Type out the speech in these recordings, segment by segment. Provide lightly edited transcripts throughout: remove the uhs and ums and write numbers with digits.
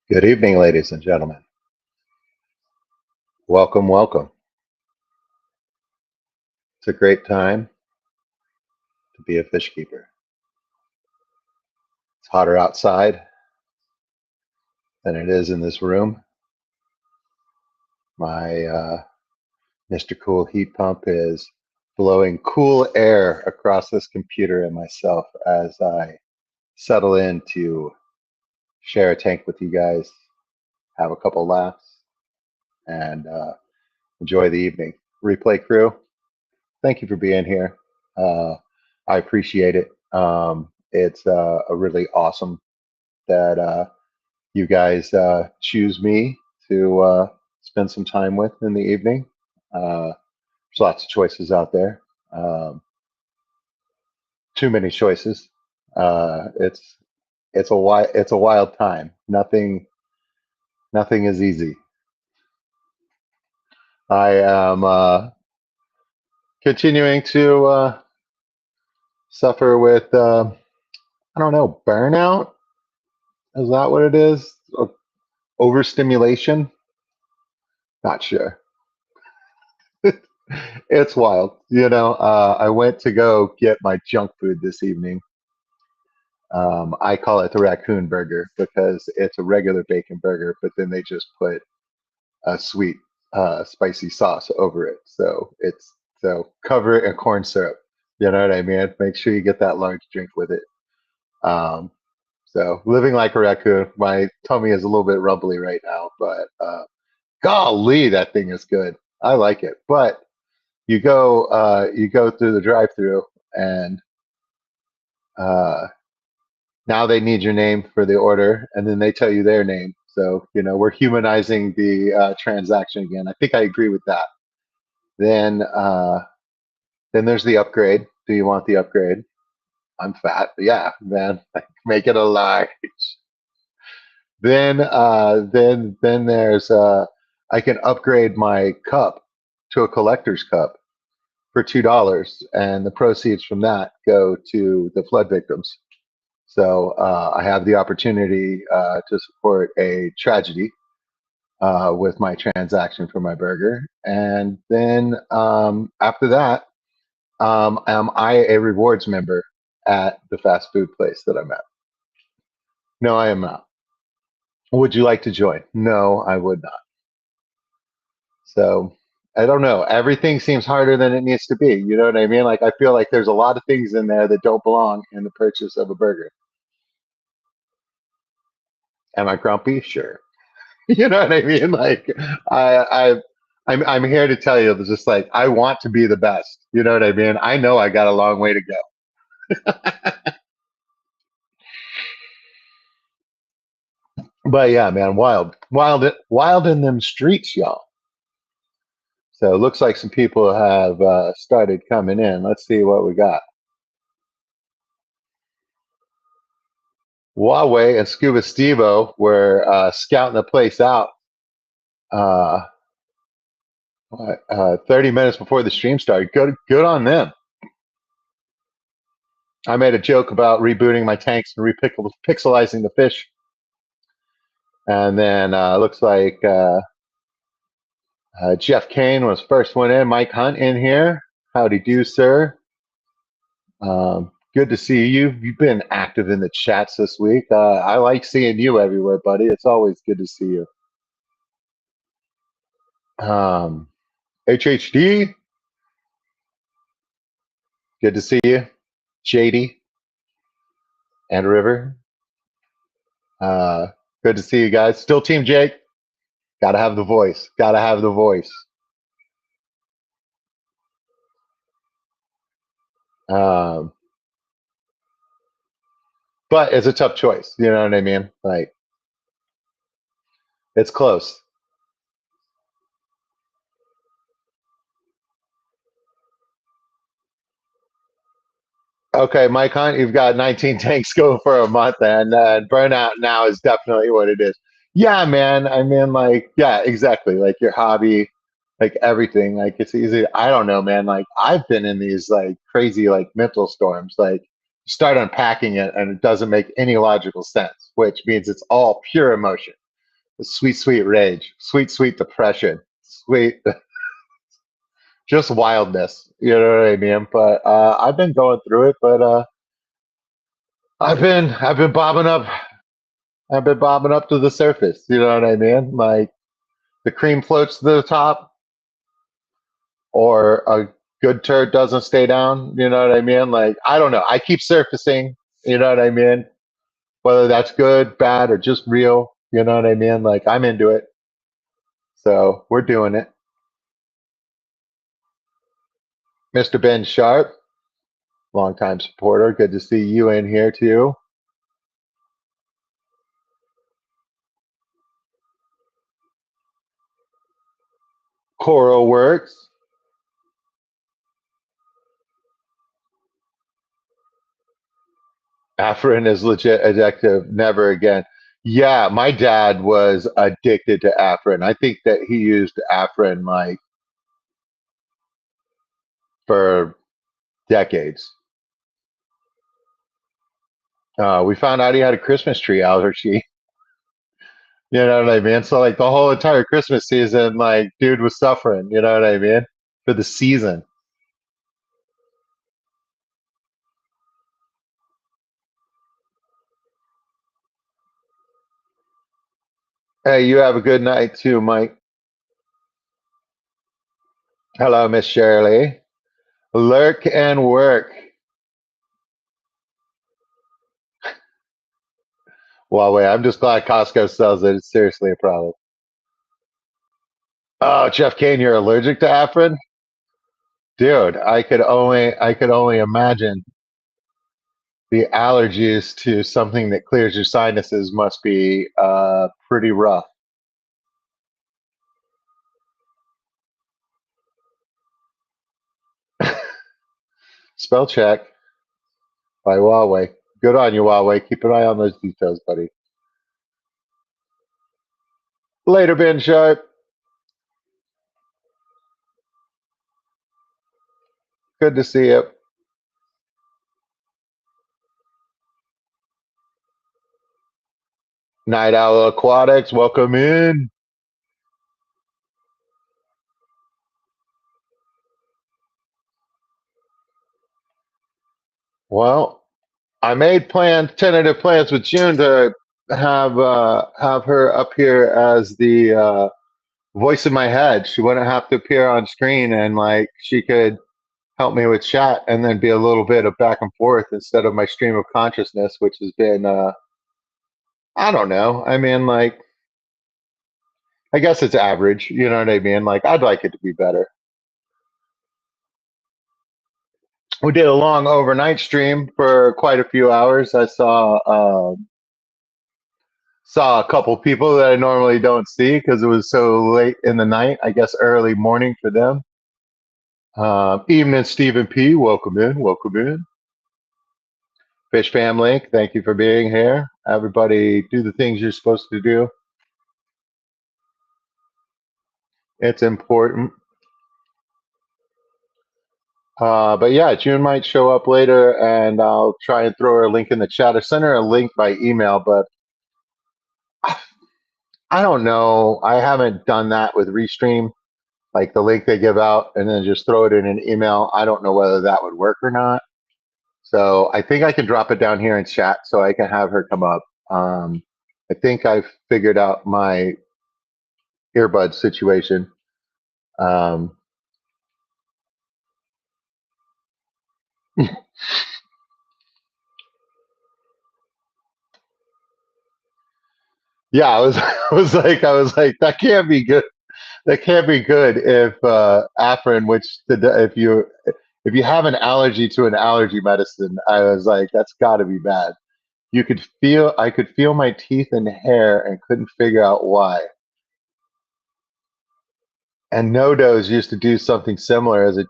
Good evening, ladies and gentlemen. Welcome, welcome. It's a great time to be a fish keeper. It's hotter outside than it is in this room. My Mr. Cool heat pump is blowing cool air across this computer and myself as I settle in to share a tank with you guys, have a couple laughs, and enjoy the evening. Replay crew, thank you for being here. I appreciate it. It's a really awesome that you guys choose me to spend some time with in the evening. There's lots of choices out there. Um, too many choices. It's a wild time. Nothing is easy. I am continuing to suffer with I don't know, burnout. Is that what it is? Overstimulation? Not sure. It's wild. I went to go get my junk food this evening. I call it the raccoon burger because it's a regular bacon burger, but then they just put a sweet, spicy sauce over it. So cover it in corn syrup. You know what I mean? Make sure you get that large drink with it. Um, so living like a raccoon. My tummy is a little bit rumbly right now, but golly, that thing is good. I like it. But you go through the drive-through and uh, now they need your name for the order, and then they tell you their name. So we're humanizing the transaction again. I think I agree with that. Then then there's the upgrade. Do you want the upgrade? I'm fat. Yeah, man, make it a large. Then there's I can upgrade my cup to a collector's cup for $2, and the proceeds from that go to the flood victims. So I have the opportunity to support a tragedy with my transaction for my burger, and then after that, am I a rewards member at the fast food place that I'm at? No, I am not. Would you like to join? No, I would not. So I don't know. Everything seems harder than it needs to be. You know what I mean? Like I feel like there's a lot of things in there that don't belong in the purchase of a burger. Am I grumpy? Sure. You know what I mean? Like I, I, I'm here to tell you, it's just like I want to be the best. You know what I mean? I know I got a long way to go. But yeah, man, wild in them streets, y'all. So it looks like some people have started coming in. Let's see what we got. Huawei and Scuba Stevo were scouting the place out uh, 30 minutes before the stream started. Good on them. I made a joke about rebooting my tanks and repixelizing the fish. And then looks like Jeff Kane was first one in. Mike Hunt in here. Howdy do, sir. Good to see you. You've been active in the chats this week. I like seeing you everywhere, buddy. It's always good to see you. Um, HHD, good to see you. JD and River, uh, good to see you guys. Still Team Jake. Gotta have the voice. Gotta have the voice. Um, but it's a tough choice. You know what I mean? Like it's close. Okay, Mike Hunt, you've got 19 tanks going for a month, and burnout now is definitely what it is. Yeah, man. I mean, like, yeah, exactly. Like your hobby, like everything. Like it's easy. I don't know, man. Like I've been in these like crazy like mental storms. Like you start unpacking it, and it doesn't make any logical sense, which means it's all pure emotion. Sweet, sweet rage, sweet, sweet depression, sweet, just wildness. You know what I mean? But I've been going through it, but I've been bobbing up. I've been bobbing up to the surface. You know what I mean? Like the cream floats to the top, or a good turd doesn't stay down. You know what I mean? Like I don't know. I keep surfacing. You know what I mean? Whether that's good, bad, or just real. You know what I mean? Like I'm into it. So we're doing it. Mr. Ben Sharp, longtime supporter. Good to see you in here too. Coral Works. Afrin is legit addictive. Never again. Yeah, my dad was addicted to Afrin. I think that he used Afrin like for decades. We found out he had a Christmas tree allergy. You know what I mean? So like the whole entire Christmas season, like dude was suffering. You know what I mean? For the season. Hey, you have a good night too, Mike. Hello, Miss Shirley. Lurk and work. Huawei. I'm just glad Costco sells it. It's seriously a problem. Oh, Jeff Kane, you're allergic to Afrin? Dude, I could only imagine the allergies to something that clears your sinuses must be pretty rough. Spell check by Huawei. Good on you, Huawei. Keep an eye on those details, buddy. Later, Ben Sharp. Good to see you. Night Owl Aquatics, welcome in. Well, I made plans, tentative plans with June to have her up here as the voice in my head. She wouldn't have to appear on screen, and like she could help me with chat and then be a little bit of back and forth instead of my stream of consciousness, which has been I don't know. I mean, like I guess it's average. You know what I mean? Like I'd like it to be better. We did a long overnight stream for quite a few hours. I saw a couple people that I normally don't see because it was so late in the night. I guess early morning for them. Evening, Stephen P. Welcome in. Welcome in. Fish family, thank you for being here. Everybody, do the things you're supposed to do. It's important. But yeah, June might show up later, and I'll try and throw her a link in the chat. I sent her a link by email, but I don't know. I haven't done that with Restream, like the link they give out, and then just throw it in an email. I don't know whether that would work or not. So I think I can drop it down here in chat so I can have her come up. I think I've figured out my earbud situation. Um, yeah, I was like, that can't be good. That can't be good if Afrin, if you have an allergy to an allergy medicine, I was like, that's got to be bad. I could feel my teeth and hair and couldn't figure out why. And NoDoz used to do something similar as a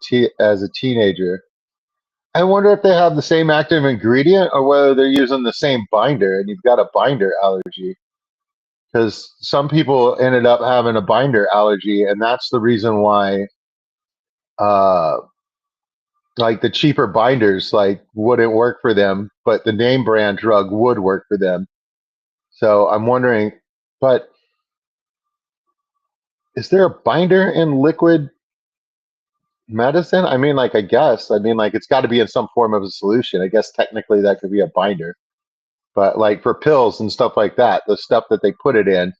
teenager. I wonder if they have the same active ingredient or whether they're using the same binder and you've got a binder allergy. Because some people ended up having a binder allergy, and that's the reason why uh, like the cheaper binders like wouldn't work for them, but the name brand drug would work for them. So I'm wondering, but Is there a binder in liquid medicine? I mean, like, I guess. I mean, like, it's got to be in some form of a solution. I guess technically that could be a binder. But like for pills and stuff like that, the stuff that they put it in,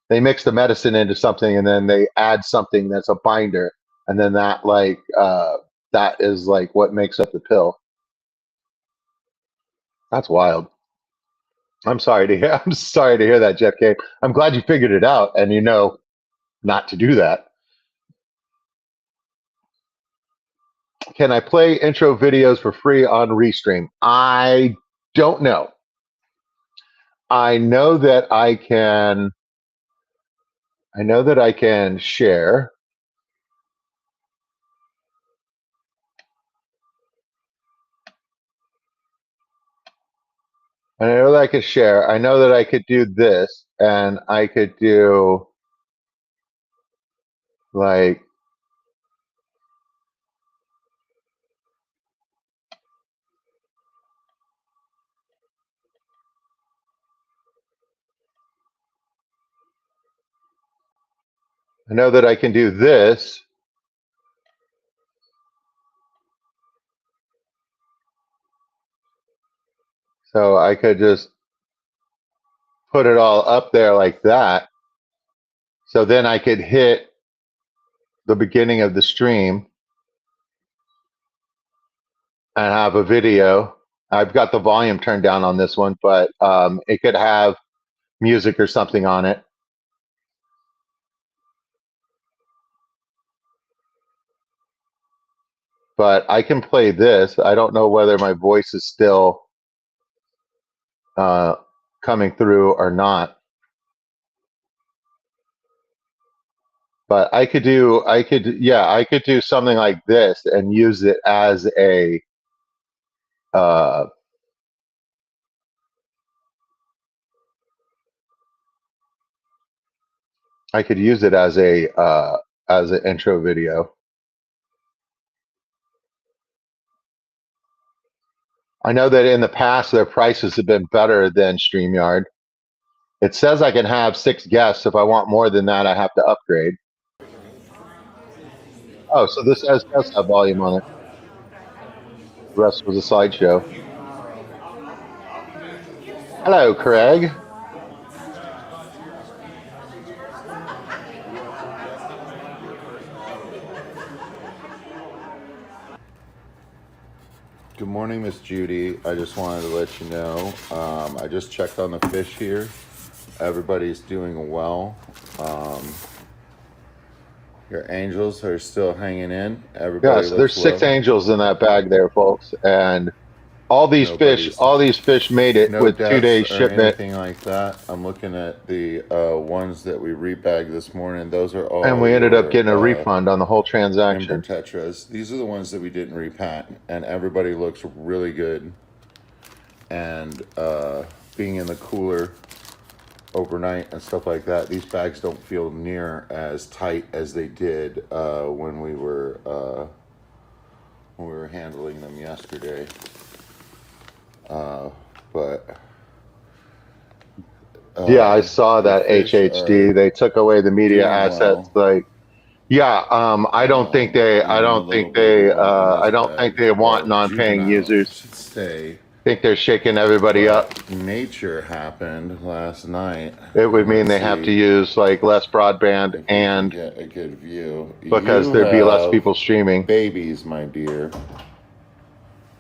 they mix the medicine into something and then they add something that's a binder, and then that is like what makes up the pill. That's wild. I'm sorry to hear. I'm sorry to hear that, Jeff K. I'm glad you figured it out and you know not to do that. Can I play intro videos for free on Restream? I don't know. I know that I can. I know that I can share. I know that I could share. I know that I could do this, and I could do like I know that I can do this. So I could just put it all up there like that. So then I could hit the beginning of the stream and have a video. I've got the volume turned down on this one, but it could have music or something on it. But I can play this. I don't know whether my voice is still uh, coming through or not. But I could do, I could do something like this and use it as a, uh, I could use it as an intro video. I know that in the past their prices have been better than StreamYard. It says I can have 6 guests. If I want more than that, I have to upgrade. Oh, so does have volume on it. The rest was a slideshow. Hello, Craig. Good morning, Miss Judy. I just wanted to let you know, I just checked on the fish here. Everybody's doing well. Your angels are still hanging in. Everybody, yeah, so there's 6 angels in that bag there, folks, and all these fish made it with 2 days shipment. Anything like that. I'm looking at the ones that we rebagged this morning. Those are all. And we ended up getting a refund on the whole transaction. Ember tetras. These are the ones that we didn't repack, and everybody looks really good. And being in the cooler overnight and stuff like that, these bags don't feel near as tight as they did when we were handling them yesterday. But yeah, I saw that HHD. They took away the media assets. Well. Like, yeah, I don't think they want non-paying users. Stay. I think they're shaking everybody up. Nature happened last night. It would mean they have to use like less broadband and get a good view because there'd be less people streaming. Babies, my dear.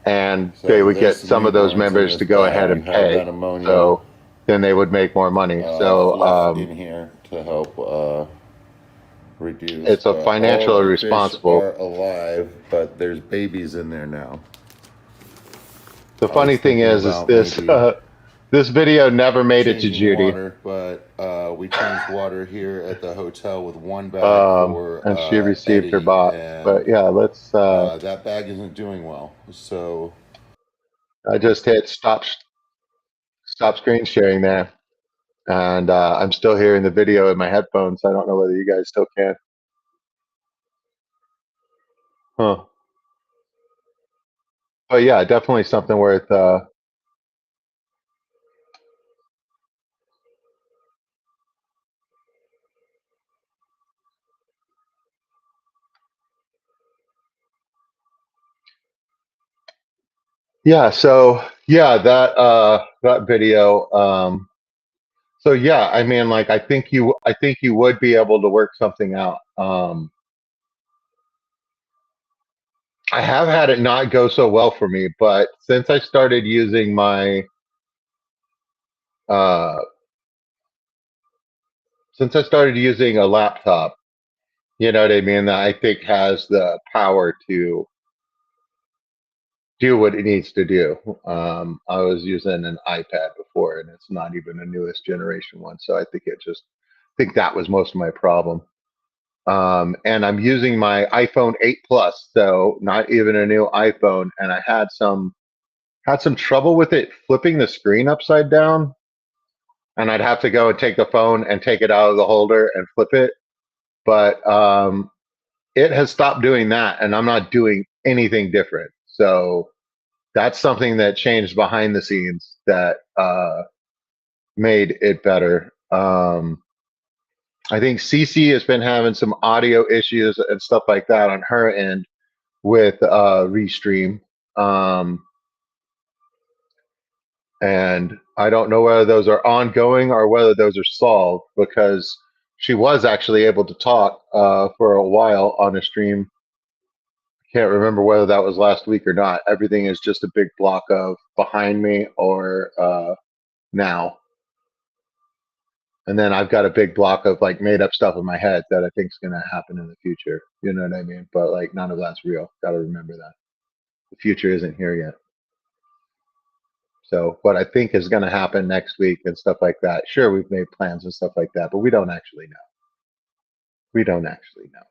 And so they would get some of those members to go ahead and pay. So then they would make more money. So in here to help reduce. It's a financially responsible. Fish are alive, but there's babies in there now. The funny thing is this this video never made it to Judy. Water, but we changed water here at the hotel with one bag for and she received Eddie, her box. But yeah, let's. That bag isn't doing well, so I just hit stop screen sharing there, and I'm still hearing the video in my headphones. I don't know whether you guys still can. Huh. But yeah, definitely something worth. Yeah, so yeah, that video. So yeah, I mean, like I think you would be able to work something out. I have had it not go so well for me, but uh, since I started using a laptop, you know what I mean, that I think has the power to do what it needs to do. I was using an iPad before, and it's not even the newest generation one, so I think that was most of my problem. And I'm using my iPhone 8 Plus, so not even a new iPhone, and I had some trouble with it flipping the screen upside down, and I'd have to go and take the phone and take it out of the holder and flip it. But it has stopped doing that, and I'm not doing anything different. So that's something that changed behind the scenes that made it better. I think Cece has been having some audio issues and stuff like that on her end with Restream. Um, and I don't know whether those are ongoing or whether those are solved because she was actually able to talk for a while on a stream. Can't remember whether that was last week or not. Everything is just a big block of behind me or now. And then I've got a big block of like made up stuff in my head that I think is going to happen in the future. You know what I mean? But like none of that's real. Got to remember that. The future isn't here yet. So what I think is going to happen next week and stuff like that. Sure, we've made plans and stuff like that, but we don't actually know. We don't actually know.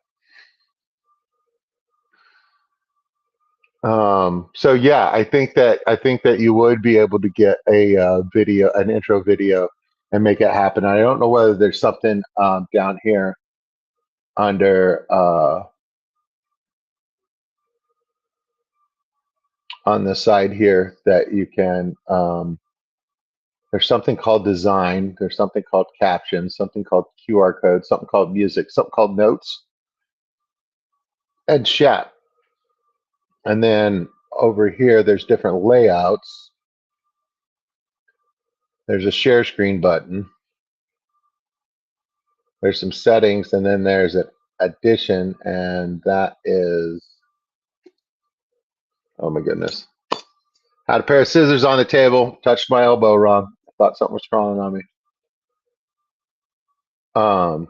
So yeah, I think that you would be able to get a video, an intro video, and make it happen. I don't know whether there's something down here under on the side here that you can. There's something called design. There's something called captions. Something called QR code. Something called music. Something called notes and chat. And then over here, there's different layouts. There's a share screen button. There's some settings, and then there's an addition, and that is, oh my goodness. Had a pair of scissors on the table, touched my elbow wrong. I thought something was crawling on me. Um,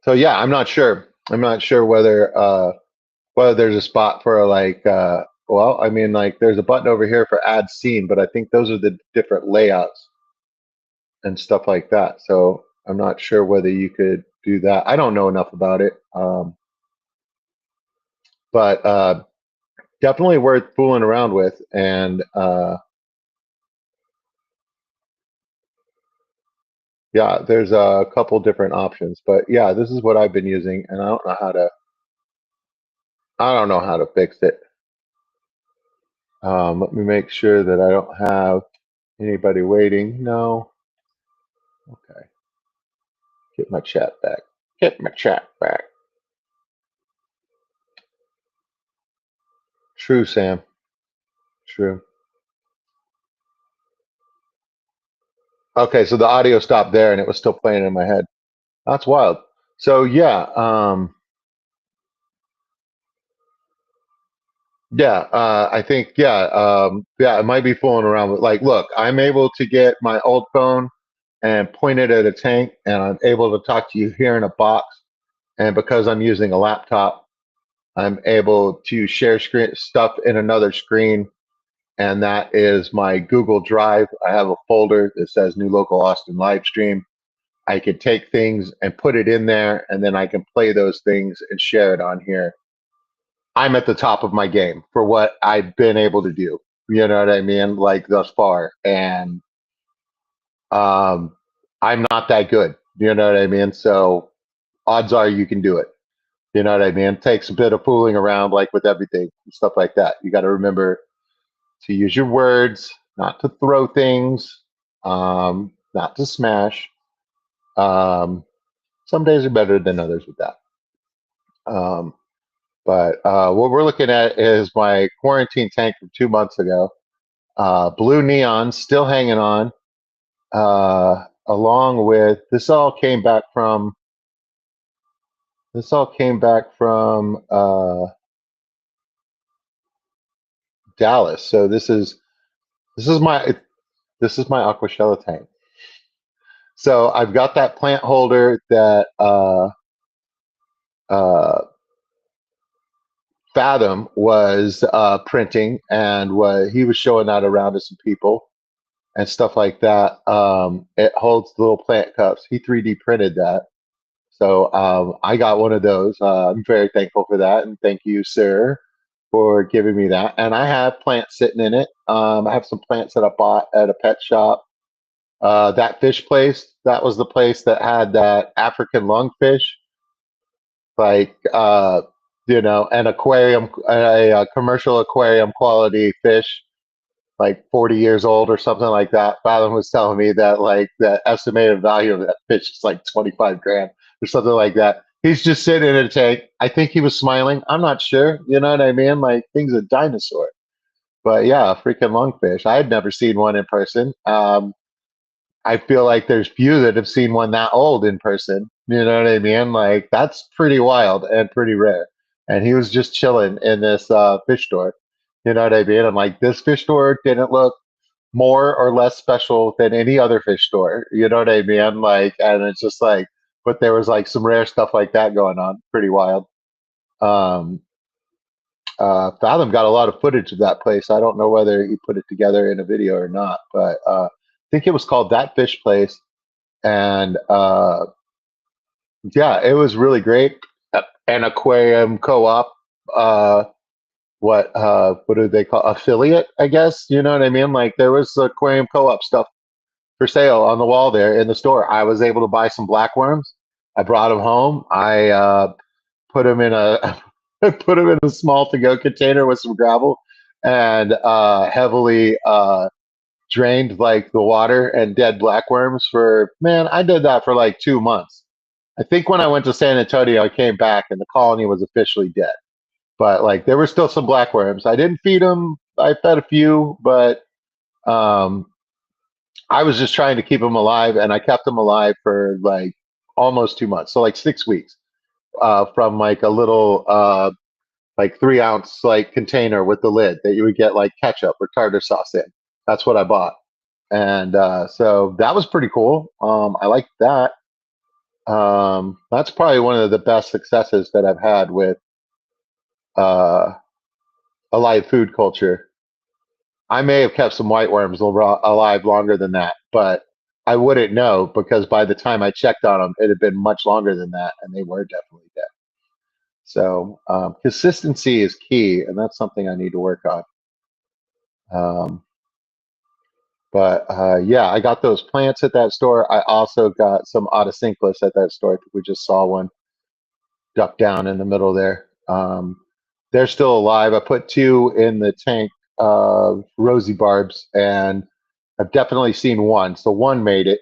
so yeah, I'm not sure. I'm not sure whether there's a spot for like well, I mean like there's a button over here for add scene, but I think those are the different layouts and stuff like that. So I'm not sure whether you could do that. I don't know enough about it. But definitely worth fooling around with. And yeah, there's a couple different options. But yeah, this is what I've been using, and I don't know how to fix it. Let me make sure that I don't have anybody waiting. No. Okay. Get my chat back. Get my chat back. True, Sam. True. Okay, so the audio stopped there, and it was still playing in my head. That's wild. So yeah, yeah, I think yeah, it might be fooling around with like, look, I'm able to get my old phone and point it at a tank, and I'm able to talk to you here in a box. And because I'm using a laptop, I'm able to share screen stuff in another screen, and that is my Google Drive. I have a folder that says New Local Austin live stream. I can take things and put it in there, and then I can play those things and share it on here. I'm at the top of my game for what I've been able to do. You know what I mean? Like thus far. And um, I'm not that good. You know what I mean? So odds are you can do it. You know what I mean? It takes a bit of fooling around, like with everything and stuff like that. You got to remember to use your words, not to throw things, not to smash. Um, some days are better than others with that. Um, But what we're looking at is my quarantine tank from 2 months ago. Blue neon still hanging on. Along with this all came back from Dallas. So this is my this is my Aquashella tank. So I've got that plant holder that uh, Fathom was printing, and he was showing that around to some people and stuff like that. It holds little plant cups. He 3D printed that. So I got one of those. I'm very thankful for that, and thank you, sir, for giving me that. And I have plants sitting in it. I have some plants that I bought at a pet shop. That fish place, that was the place that had that African lungfish, like an aquarium, a commercial aquarium quality fish, like 40 years old or something like that. Fathom was telling me that like the estimated value of that fish is like 25 grand or something like that. He's just sitting in a tank. I think he was smiling. I'm not sure. You know what I mean? Like thing's a dinosaur. But yeah, a freaking lungfish. I had never seen one in person. I feel like there's few that have seen one that old in person. You know what I mean? Like that's pretty wild and pretty rare. And he was just chilling in this fish store. You know what I mean? I'm like, this fish store didn't look more or less special than any other fish store. You know what I mean? Like, and it's just like, but there was like some rare stuff like that going on. Pretty wild. Um, Fathom got a lot of footage of that place. I don't know whether he put it together in a video or not, but I think it was called That Fish Place. And yeah, it was really great. An aquarium co-op. Uh, what do they call affiliate? I guess you know what I mean. Like there was aquarium co-op stuff for sale on the wall there in the store. I was able to buy some blackworms. I brought them home. I put them in a put them in a small to-go container with some gravel and heavily drained like the water and dead blackworms for man. I did that for like 2 months. I think when I went to San Antonio, I came back and the colony was officially dead. But like there were still some blackworms. I didn't feed them. I fed a few, but um, I was just trying to keep them alive, and I kept them alive for like almost 2 months, so like 6 weeks, from like a little like 3 ounce like container with the lid that you would get like ketchup or tartar sauce in. That's what I bought, and so that was pretty cool. I liked that. That's probably one of the best successes that I've had with uh, a live food culture. I may have kept some white worms alive longer than that, but I wouldn't know because by the time I checked on them, it had been much longer than that, and they were definitely dead. So consistency is key, and that's something I need to work on. Um, but yeah, I got those plants at that store. I also got some autosynclus at that store. I think we just saw one duck down in the middle there. They're still alive. I put two in the tank of rosy barbs, and I've definitely seen one. So one made it.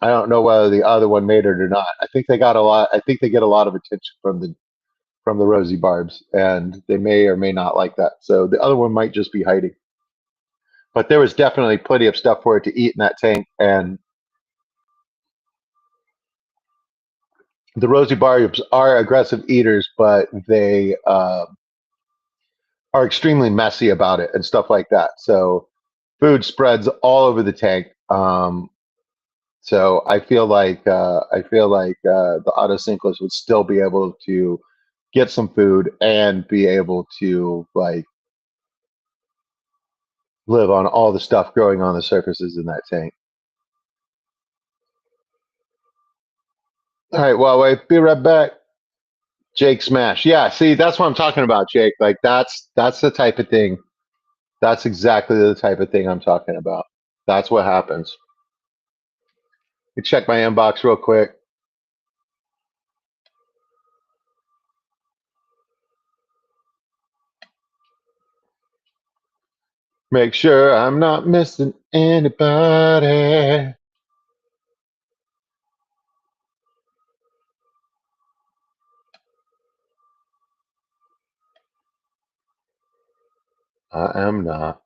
I don't know whether the other one made it or not. I think they got a lot. I think they get a lot of attention from the rosy barbs, and they may or may not like that. So the other one might just be hiding. But there was definitely plenty of stuff for it to eat in that tank, and the rosy barbs are aggressive eaters, but they are extrememely messy about it and stuff like that. So food spreads all over the tank. So I feel like the autosynclus would still be able to get some food and be able to like live on all the stuff growing on the surfaces in that tank. All right, well, wait, be right back. Jake Smash. Yeah, see, that's what I'm talking about, Jake. Like that's the type of thing. That's exactly the type of thing I'm talking about. That's what happens. You check my inbox real quick. Make sure I'm not missing anybody. I am not.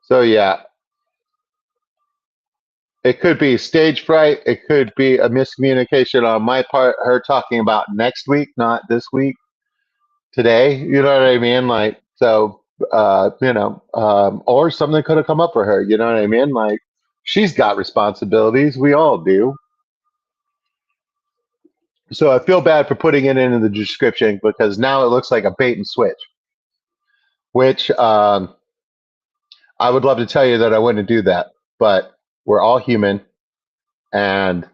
So yeah, it could be stage fright. It could be a miscommunication on my part. Her talking about next week, not this week, today. You know what I mean? Like, so, or something could have come up for her. You know what I mean? Like, she's got responsibilities. We all do. So I feel bad for putting it in the description because now it looks like a bait and switch, which I would love to tell you that I wouldn't do that, but we're all human. And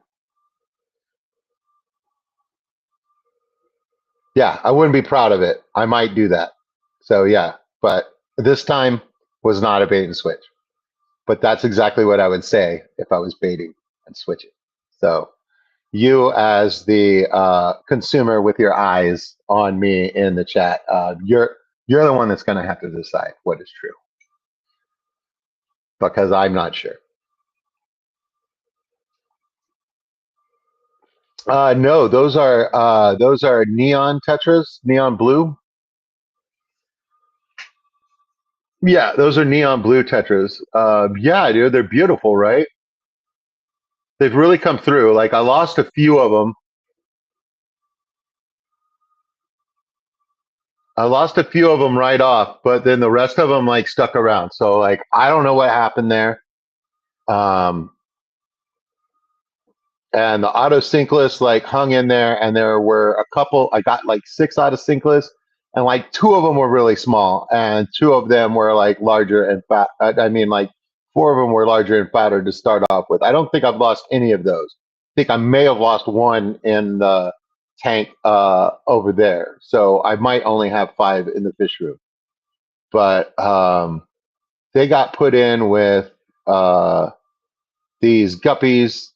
yeah, I wouldn't be proud of it. I might do that. So yeah, but this time was not a bait and switch. But that's exactly what I would say if I was baiting and switching. So you, as the consumer with your eyes on me in the chat, you're the one that's going to have to decide what is true because I'm not sure. No, those are neon tetras, neon blue. Yeah, those are neon blue tetras. Yeah, dude, they're beautiful, right? They've really come through. Like I lost a few of them. I lost a few of them right off, but then the rest of them like stuck around. So like I don't know what happened there. Um, and the auto sinkless like hung in there, and there were a couple. I got like 6 auto sinkless, and like 2 of them were really small, and 2 of them were like larger and fat. I mean, like 4 of them were larger and fatter to start off with. I don't think I've lost any of those. I think I may have lost one in the tank over there, so I might only have 5 in the fish room. But they got put in with these guppies,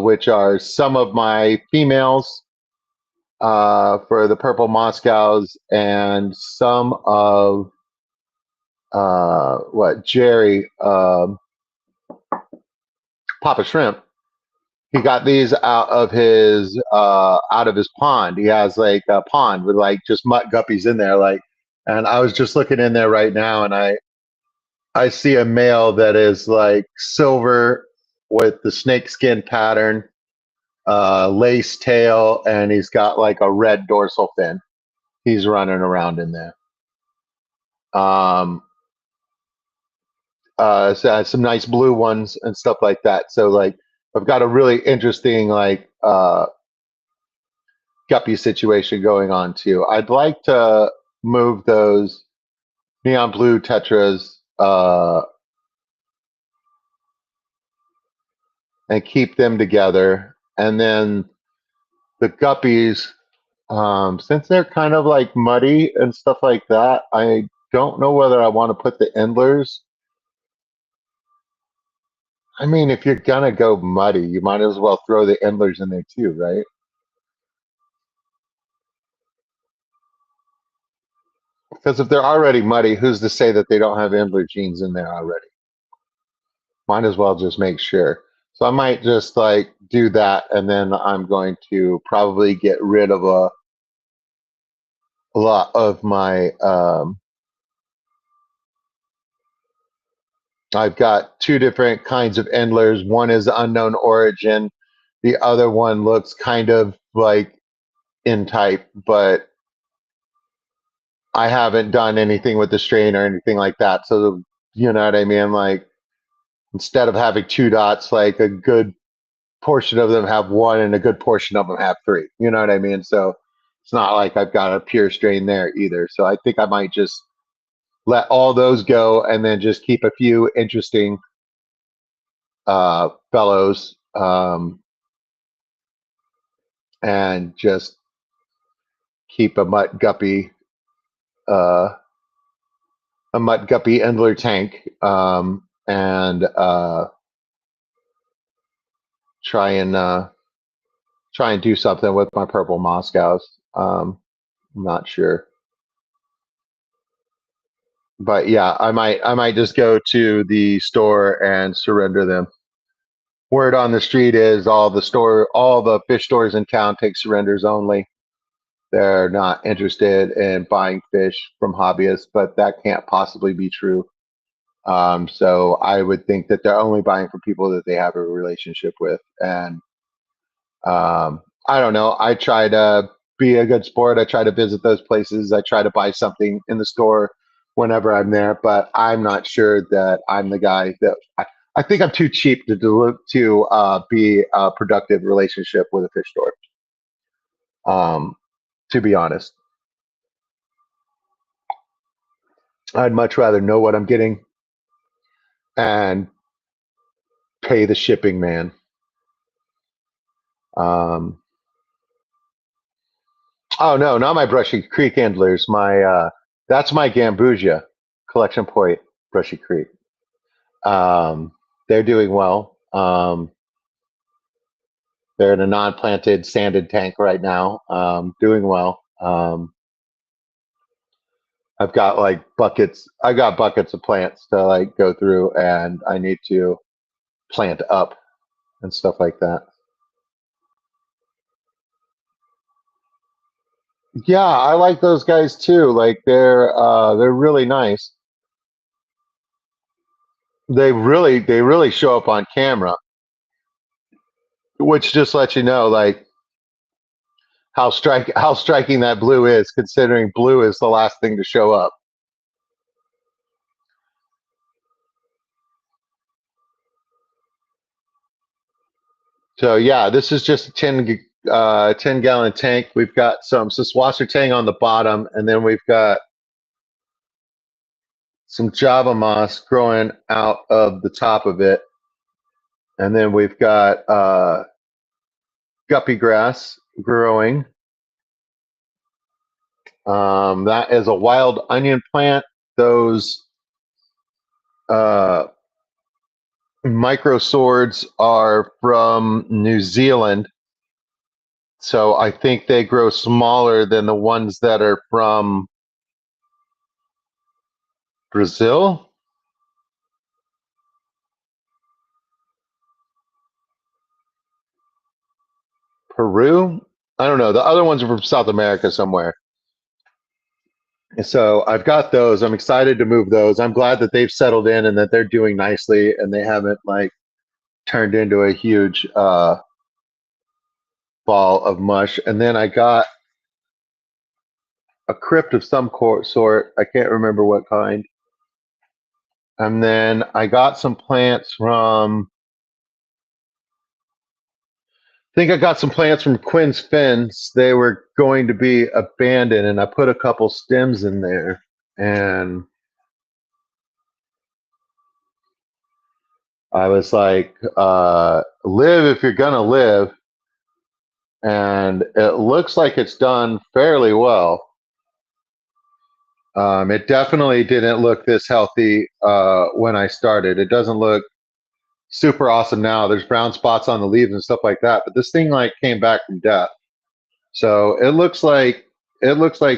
which are some of my females for the purple Moscows, and some of what Jerry Papa Shrimp. He got these out of his pond. He has like a pond with like just mutt guppies in there, like. And I was just looking in there right now, and I see a male that is like silver with the snakeskin pattern, lace tail, and he's got like a red dorsal fin. He's running around in there. Um, so some nice blue ones and stuff like that. So like I've got a really interesting like guppy situation going on too. I'd like to move those neon blue tetras and keep them together, and then the guppies, since they're kind of like muddy and stuff like that, I don't know whether I want to put the endlers. I mean, if you're gonna go muddy, you might as well throw the endlers in there too, right? Because if they're already muddy, who's to say that they don't have endler genes in there already? Might as well just make sure. So I might just like do that, and then I'm going to probably get rid of a lot of my I've got 2 different kinds of endlers. One is unknown origin. The other one looks kind of like in type, but I haven't done anything with the strain or anything like that. So you know what I mean? Like instead of having 2 dots, like a good portion of them have 1 and a good portion of them have 3. You know what I mean? So it's not like I've got a pure strain there either. So I think I might just let all those go and then just keep a few interesting fellows, and just keep uh, a mutt guppy endler tank, and try and do something with my purple Moscows. I'm not sure, but yeah, I might just go to the store and surrender them. Word on the street is all the fish stores in town take surrenders only. they're not interested in buying fish from hobbyists, but that can't possibly be true. So I would think that they're only buying from people that they have a relationship with. And I don't know. I try to be a good sport. I try to visit those places. I try to buy something in the store whenever I'm there, but I'm not sure that I'm the guy that I think I'm too cheap to be a productive relationship with a fish store. Um, to be honest, I'd much rather know what I'm getting and pay the shipping man. Um, oh no, not my Brushy Creek Endlers. My that's my Gambusia collection point, Brushy Creek. They're doing well. They're in a non-planted sanded tank right now, doing well. I've got like buckets. I got buckets of plants to like go through, and I need to plant up and stuff like that. Yeah, I like those guys too. Like they're really nice. They really show up on camera, which just lets you know like how striking that blue is, considering blue is the last thing to show up. So yeah, this is just a 10 gallon tank. We've got some Saswasser tang on the bottom, and then we've got some Java moss growing out of the top of it, and then we've got guppy grass growing. That is a wild onion plant. Those uh, micro swords are from New Zealand, so I think they grow smaller than the ones that are from Brazil, Peru. I don't know. The other ones are from South America somewhere. So I've got those. I'm excited to move those. I'm glad that they've settled in and that they're doing nicely and they haven't like turned into a huge ball of mush. And then I got a crypt of some sort. I can't remember what kind. And then I got some plants from. I think I got some plants from Quinn's Fins. They were going to be abandoned, and I put a couple stems in there. And I was like, live if you're gonna live. And it looks like it's done fairly well. It definitely didn't look this healthy when I started. It doesn't look super awesome now. There's brown spots on the leaves and stuff like that, but this thing like came back from death. So it looks like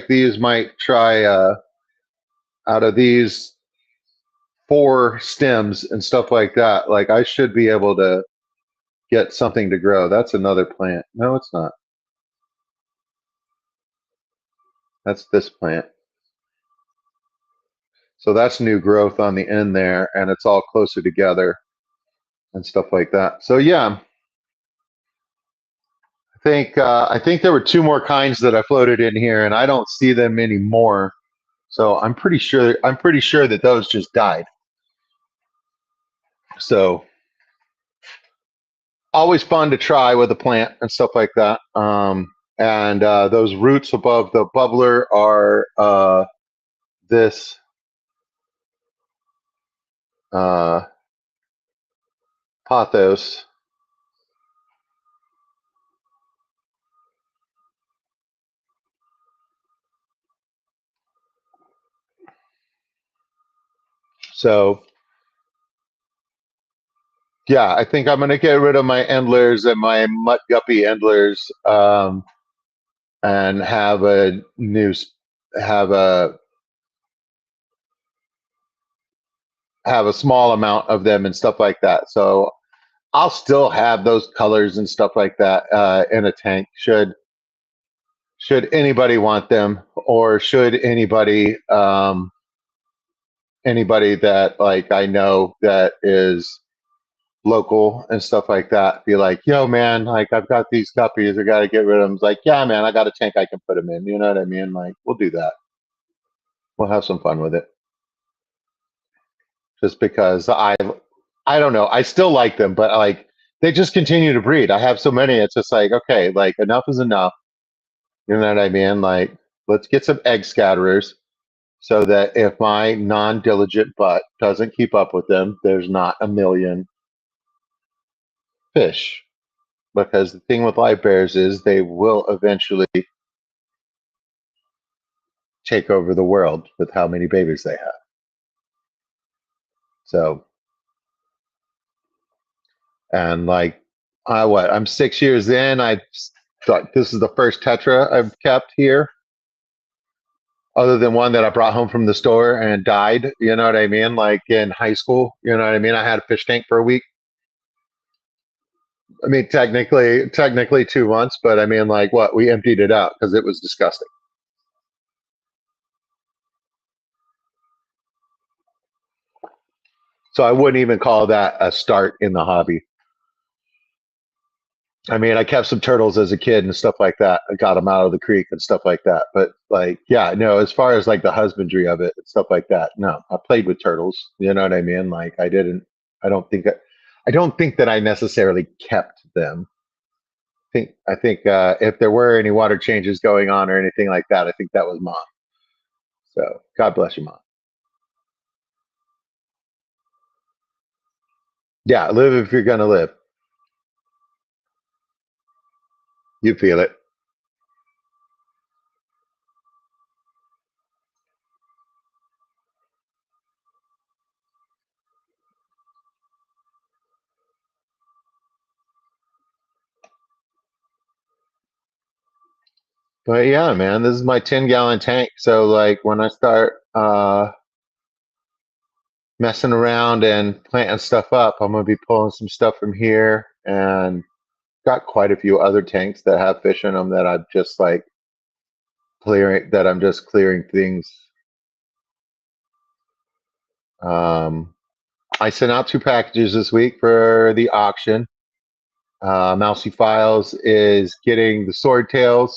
these might try out of these 4 stems and stuff like that. Like I should be able to get something to grow. That's another plant. No, it's not. That's this plant. So that's new growth on the end there, and it's all closer together and stuff like that. So yeah, I think there were 2 more kinds that I floated in here, and I don't see them anymore. So I'm pretty sure that those just died. So always fun to try with a plant and stuff like that. And those roots above the bubbler are this uh, pothos. So yeah, I think I'm gonna get rid of my endlers and my mutt guppy endlers, and have a have a small amount of them and stuff like that. So I'll still have those colors and stuff like that in a tank. should anybody want them, or should anybody that like I know that is local and stuff like that be like, yo man, like I've got these guppies, I got to get rid of them. It's like, yeah man, I got a tank I can put them in, you know what I mean? Like we'll do that, we'll have some fun with it. Just because I don't know, I still like them, but like they just continue to breed. I have so many, it's just like, okay, like enough is enough, you know what I mean? Like let's get some egg scatterers so that if my non-diligent butt doesn't keep up with them, there's not a million fish. Because the thing with live bears is they will eventually take over the world with how many babies they have. So, and like, I'm 6 years in. I thought this is the first Tetra I've kept here, other than one that I brought home from the store and died. You know what I mean? Like in high school, you know what I mean? I had a fish tank for a week. I mean, technically 2 months, but I mean, like, what? We emptied it out because it was disgusting. So I wouldn't even call that a start in the hobby. I mean, I kept some turtles as a kid and stuff like that. I got them out of the creek and stuff like that. But like, yeah, no, as far as like the husbandry of it and stuff like that, no, I played with turtles. You know what I mean? Like, I didn't. I don't think. I don't think that I necessarily kept them. I think if there were any water changes going on or anything like that, I think that was mom. So God bless you, mom. Yeah, live if you're gonna live. You feel it. But yeah, man, this is my 10-gallon tank. So like when I start messing around and planting stuff up, I'm gonna be pulling some stuff from here and got quite a few other tanks that have fish in them that I'm just clearing things. Um, I sent out 2 packages this week for the auction. Mousy Files is getting the swordtails.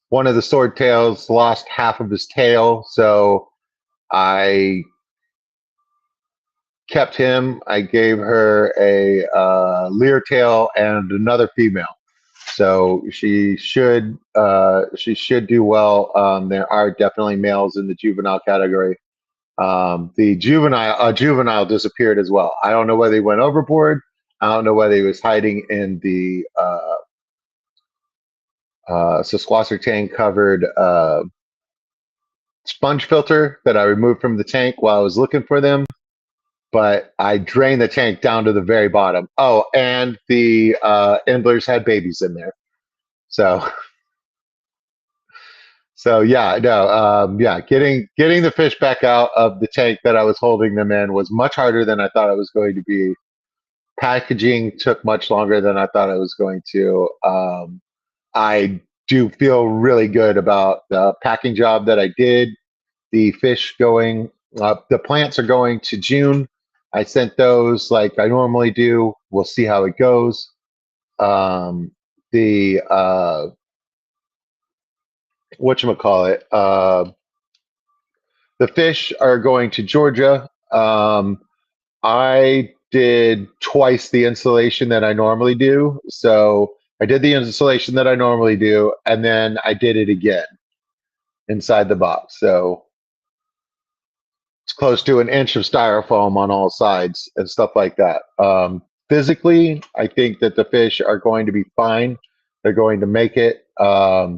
One of the swordtails lost half of his tail, so I kept him. I gave her a leer tail and another female, so she should do well. There are definitely males in the juvenile category. The juvenile disappeared as well. I don't know whether he went overboard. I don't know whether he was hiding in the Sasquatch covered sponge filter that I removed from the tank while I was looking for them. But I drained the tank down to the very bottom. Oh, and the endlers had babies in there. So, so yeah, no, yeah, getting the fish back out of the tank that I was holding them in was much harder than I thought it was going to be. Packaging took much longer than I thought it was going to. I do feel really good about the packing job that I did. The fish the plants are going to June. I sent those like I normally do. We'll see how it goes. The whatchamacallit, the fish are going to Georgia. I did twice the installation that I normally do. So I did the installation that I normally do, and then I did it again inside the box. So it's close to an inch of styrofoam on all sides and stuff like that. Physically, I think that the fish are going to be fine. They're going to make it. I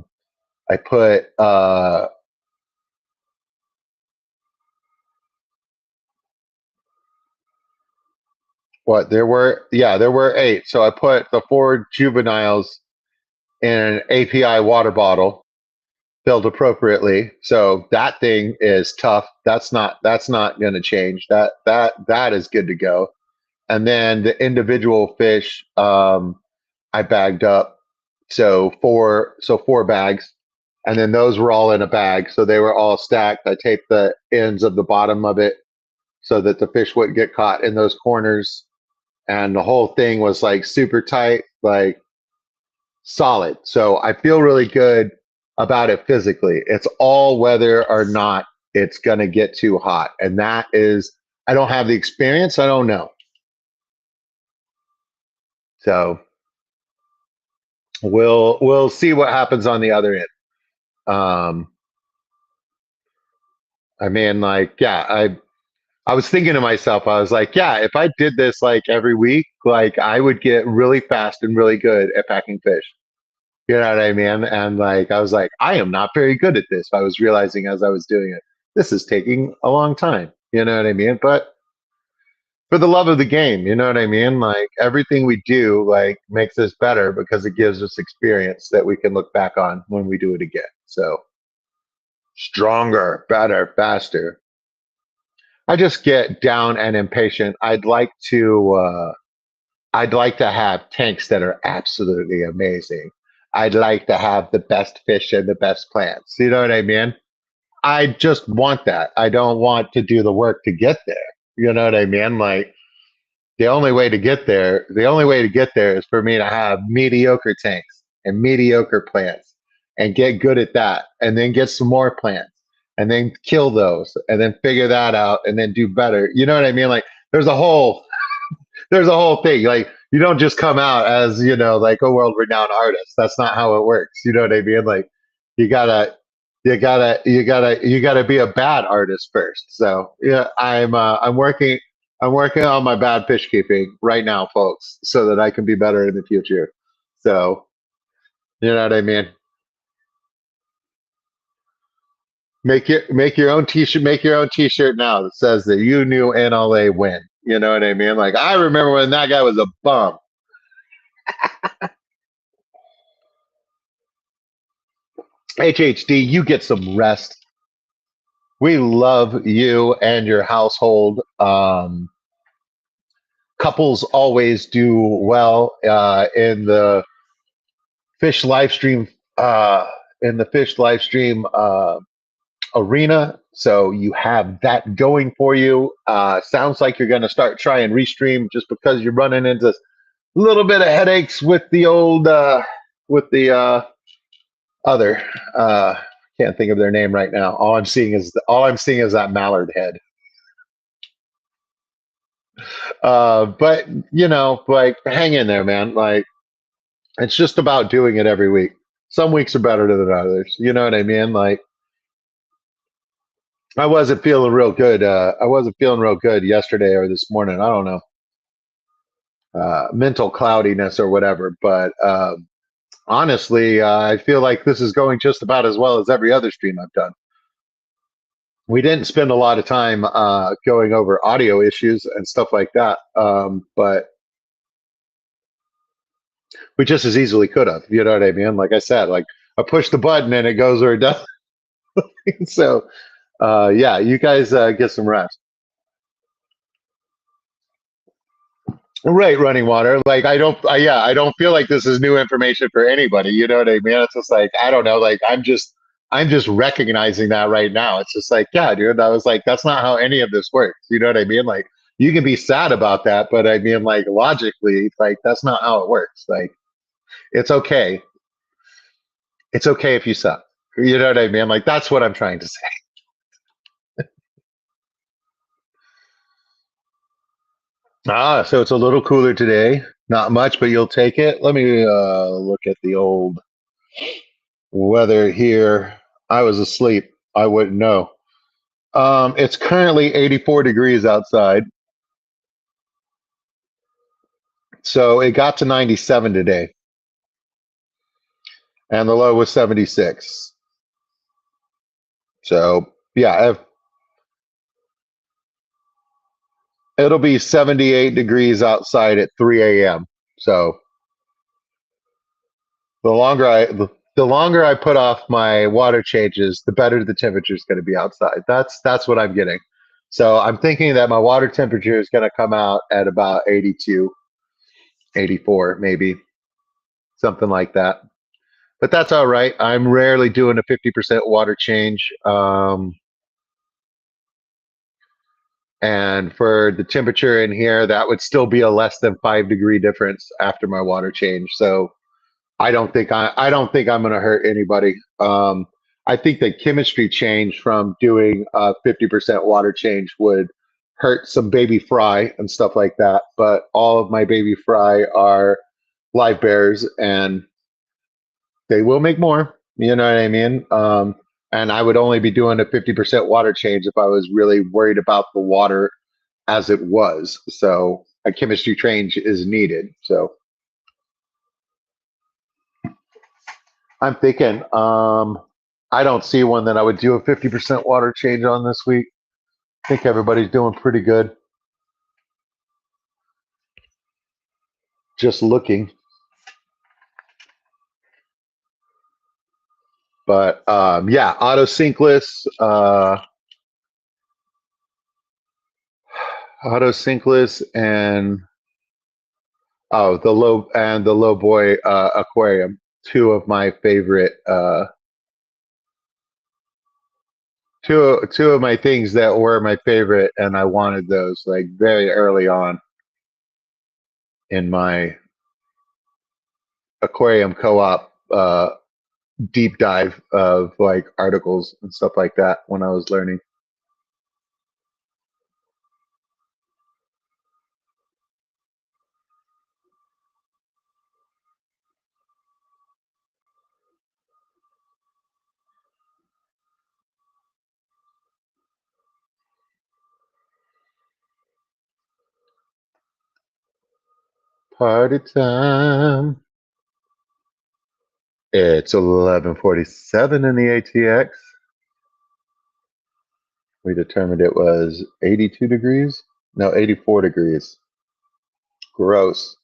put what there were 8. So I put the 4 juveniles in an API water bottle filled appropriately. So that thing is tough. That's not going to change. That is good to go. And then the individual fish I bagged up. So 4 bags. and then those were all in a bag, so they were all stacked. I taped the ends of the bottom of it so that the fish wouldn't get caught in those corners, and the whole thing was like super tight, like solid. So I feel really good about it physically. It's all whether or not it's going to get too hot. And that is, I don't have the experience. I don't know. So we'll see what happens on the other end. Um, I mean, like, yeah, I was thinking to myself, I was like, yeah, if I did this like every week, like I would get really fast and really good at packing fish. You know what I mean? And like, I was like, I am not very good at this. I was realizing as I was doing it, this is taking a long time. You know what I mean? But for the love of the game, you know what I mean? Like everything we do, like makes us better because it gives us experience that we can look back on when we do it again. So stronger, better, faster. I just get down and impatient. I'd like to have tanks that are absolutely amazing. I'd like to have the best fish and the best plants. You know what I mean? I just want that. I don't want to do the work to get there. You know what I mean? Like the only way to get there is for me to have mediocre tanks and mediocre plants and get good at that and then get some more plants and then kill those and then figure that out and then do better. You know what I mean? Like there's a whole thing. Like you don't just come out as like a world renowned artist. That's not how it works. You know what I mean? Like you gotta you gotta be a bad artist first. So yeah, I'm working on my bad fish keeping right now, folks, so that I can be better in the future. So you know what I mean? Make your own t-shirt. Make your own t-shirt now that says that you knew NLA win. You know what I mean? Like I remember when that guy was a bum. HHD, you get some rest. We love you and your household. Couples always do well fish live stream uh, in the fish live stream arena. So you have that going for you. Sounds like you're going to start trying restream just because you're running into a little bit of headaches with the old with the other. Can't think of their name right now. All I'm seeing is that mallard head. But like hang in there, man. Like it's just about doing it every week. Some weeks are better than others. You know what I mean? Like I wasn't feeling real good. I wasn't feeling real good yesterday or this morning. I don't know, mental cloudiness or whatever. But honestly, I feel like this is going just about as well as every other stream I've done. We didn't spend a lot of time going over audio issues and stuff like that, but we just as easily could have. You know what I mean? Like I said, like I push the button and it goes where it does. So yeah, you guys get some rest. Right, running water. Like I don't feel like this is new information for anybody. You know what I mean? It's just like I don't know. Like I'm just recognizing that right now. It's just like yeah, dude. I was like, that's not how any of this works. You know what I mean? Like you can be sad about that, but I mean, like logically, like that's not how it works. Like it's okay. It's okay if you suck. You know what I mean? Like that's what I'm trying to say. So it's a little cooler today. Not much, but you'll take it. Let me look at the old weather here. I was asleep. I wouldn't know. It's currently 84 degrees outside. So it got to 97 today, and the low was 76. So yeah, it'll be 78 degrees outside at 3 a.m. So the longer I the longer I put off my water changes, the better the temperature is going to be outside. That's what I'm getting. So I'm thinking that my water temperature is going to come out at about 82, 84, maybe something like that. but that's all right. I'm rarely doing a 50% water change. And for the temperature in here, that would still be a less than 5 degree difference after my water change. So I don't think I'm going to hurt anybody. I think the chemistry change from doing a 50% water change would hurt some baby fry and stuff like that. But all of my baby fry are live bears, and they will make more. You know what I mean? And I would only be doing a 50% water change if I was really worried about the water as it was. So a chemistry change is needed. So I'm thinking, I don't see one that I would do a 50% water change on this week. I think everybody's doing pretty good. Just looking. But yeah, auto sinkless, and the low boy aquarium. Two of my favorite, two of my things that were my favorite, and I wanted those like very early on in my aquarium co-op deep dive of like articles and stuff like that when I was learning. Party time. It's 11:47 in the ATX. We determined it was 82 degrees. No, 84 degrees. Gross.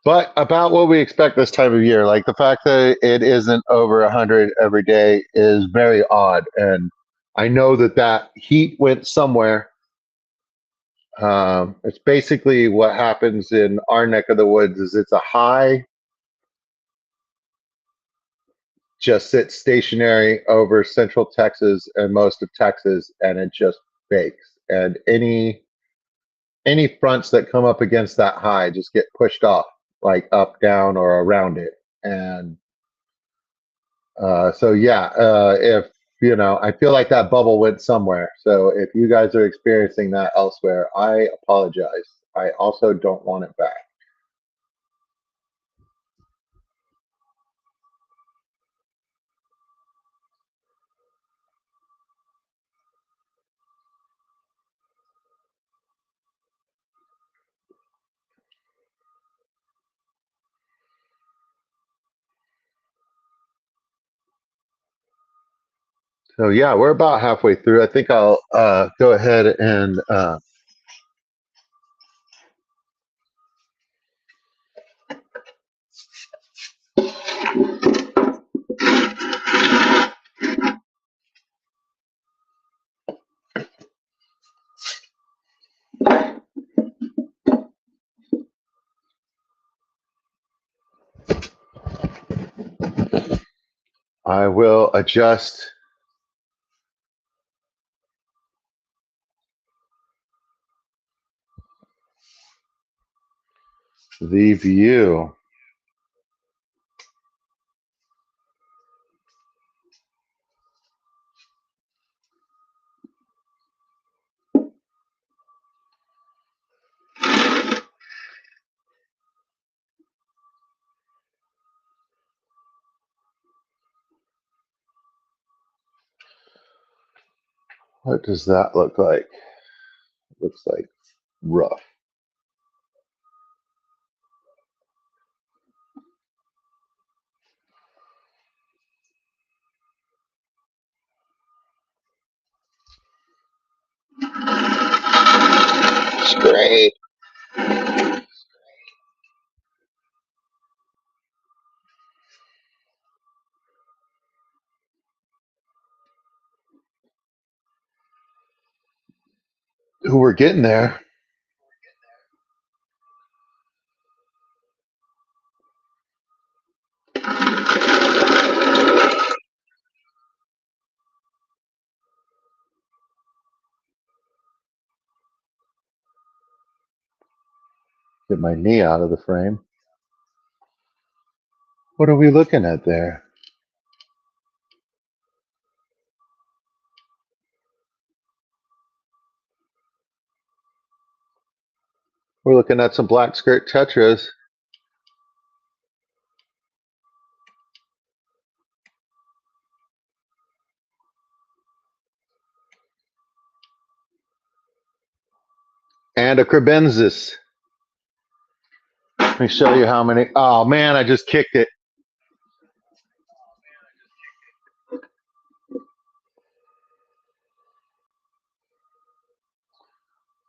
But about what we expect this time of year. Like the fact that it isn't over 100 every day is very odd. And I know that that heat went somewhere. It's basically what happens in our neck of the woods is it's a high, just sits stationary over central Texas and most of Texas, and it just bakes. And any fronts that come up against that high just get pushed off, like up, down, or around it. And so yeah, if you know, I feel like that bubble went somewhere. So if you guys are experiencing that elsewhere, I apologize. I also don't want it back. So yeah, we're about halfway through. I think I'll go ahead and I will adjust the view. What does that look like? Looks like rough. It's great. Who we're getting there. Get my knee out of the frame. What are we looking at there? We're looking at some black skirt tetras. And a crebensis. Let me show you how many. Oh man, I just kicked it.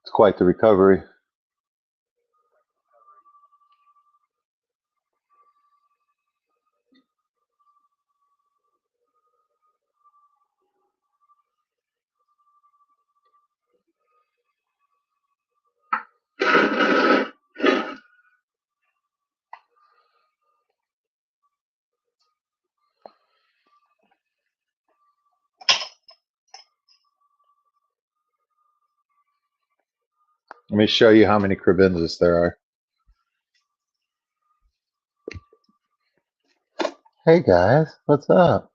It's quite the recovery. Let me show you how many crebensis there are. Hey guys, what's up?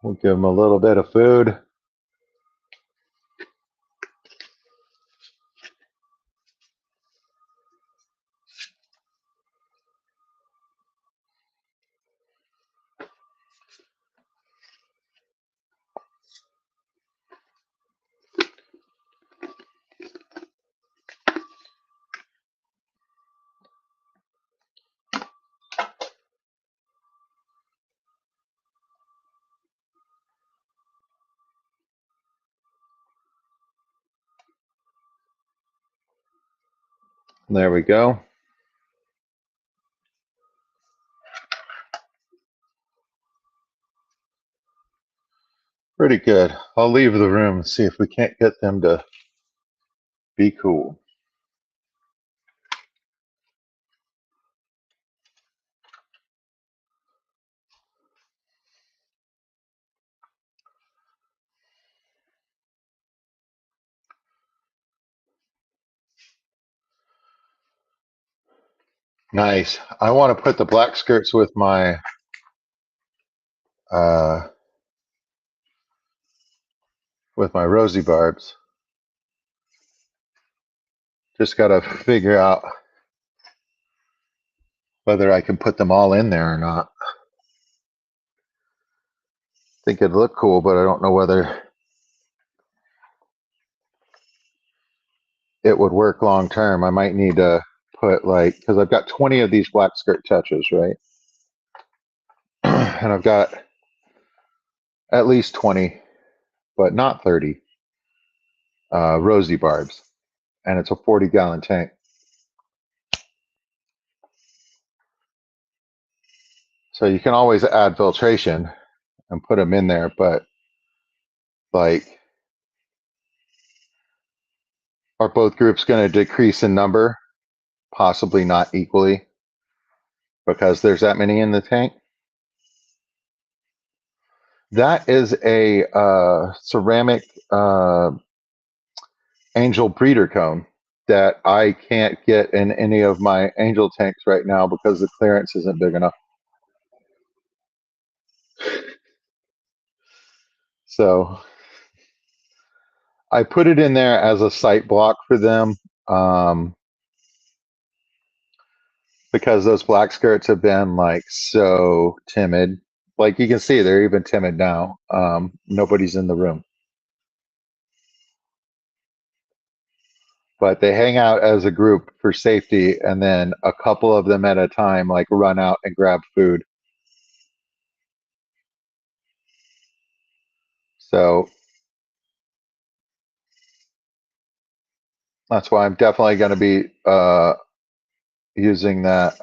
We'll give them a little bit of food. There we go. Pretty good. I'll leave the room and see if we can't get them to be cool. Nice. I want to put the black skirts uh, with my rosy barbs. Just got to figure out whether I can put them all in there or not. I think it'd look cool, but I don't know whether it would work long term. I might need to put because I've got 20 of these black skirt tetras, right? And I've got at least 20, but not 30 rosy barbs. And it's a 40-gallon tank. So you can always add filtration and put them in there, but like, are both groups going to decrease in number? Possibly not equally, because there's that many in the tank. That is a ceramic angel breeder cone that I can't get in any of my angel tanks right now because the clearance isn't big enough. So I put it in there as a site block for them because those black skirts have been like so timid. Like you can see, they're even timid now. Nobody's in the room. But they hang out as a group for safety, and then a couple of them at a time like run out and grab food. So that's why I'm definitely going to be using that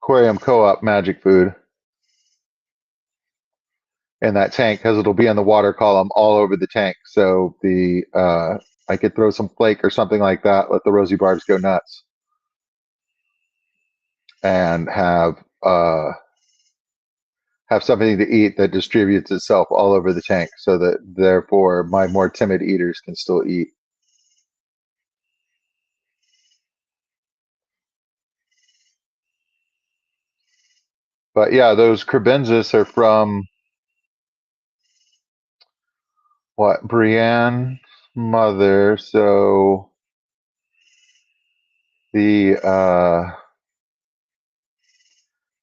aquarium co-op magic food in that tank because it'll be in the water column all over the tank. So the I could throw some flake or something like that, let the rosy barbs go nuts, and have something to eat that distributes itself all over the tank, so that therefore my more timid eaters can still eat. But yeah, those crebensis are from what Brienne's mother. So the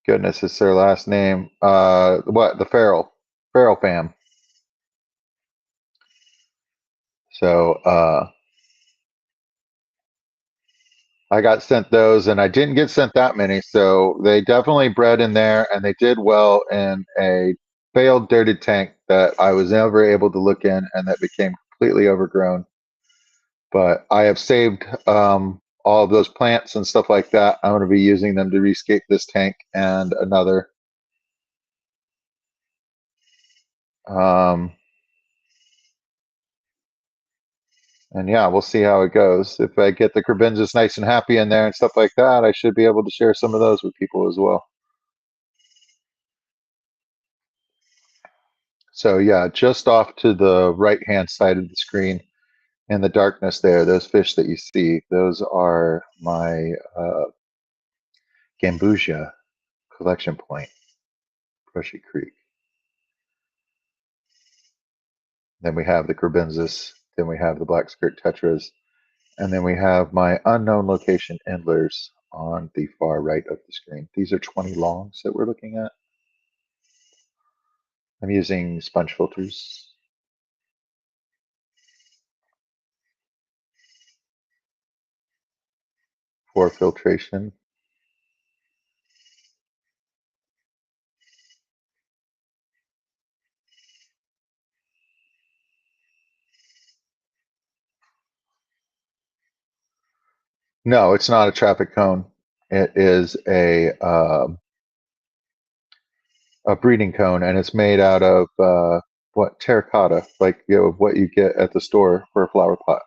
goodness, it's their last name. What the Farrell fam. So I got sent those, and I didn't get sent that many. So they definitely bred in there, and they did well in a failed dirted tank that I was never able to look in, and that became completely overgrown. But I have saved all of those plants and stuff like that. I'm going to be using them to rescape this tank and another. Um, and yeah, we'll see how it goes. If I get the crebensis nice and happy in there and stuff like that, I should be able to share some of those with people as well. So yeah, just off to the right-hand side of the screen in the darkness there, those fish that you see, those are my Gambusia collection point, Brushy Creek. Then we have the crebensis, then we have the black skirt tetras, and then we have my unknown location endlers on the far right of the screen. These are 20 longs that we're looking at. I'm using sponge filters for filtration. No, it's not a traffic cone. It is a breeding cone, and it's made out of what terracotta, like what you get at the store for a flower pot.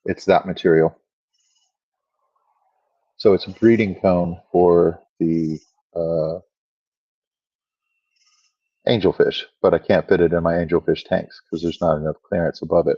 It's that material. So it's a breeding cone for the uh, angelfish, but I can't fit it in my angelfish tanks because there's not enough clearance above it.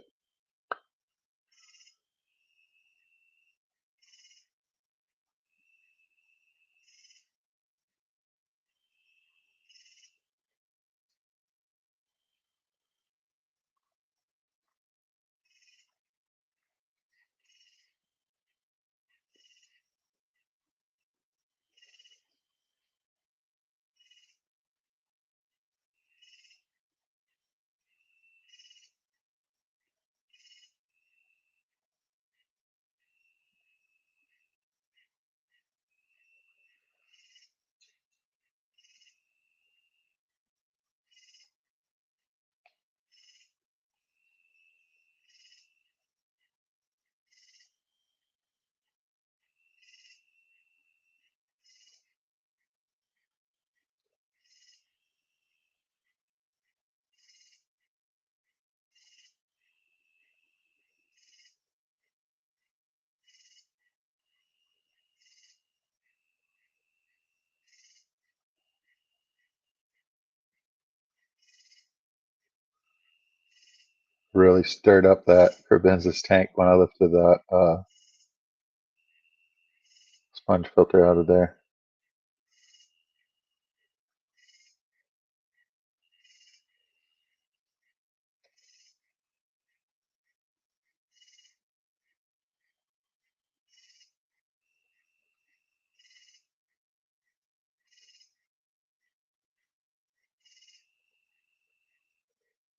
Really stirred up that Crebensis tank when I lifted that sponge filter out of there.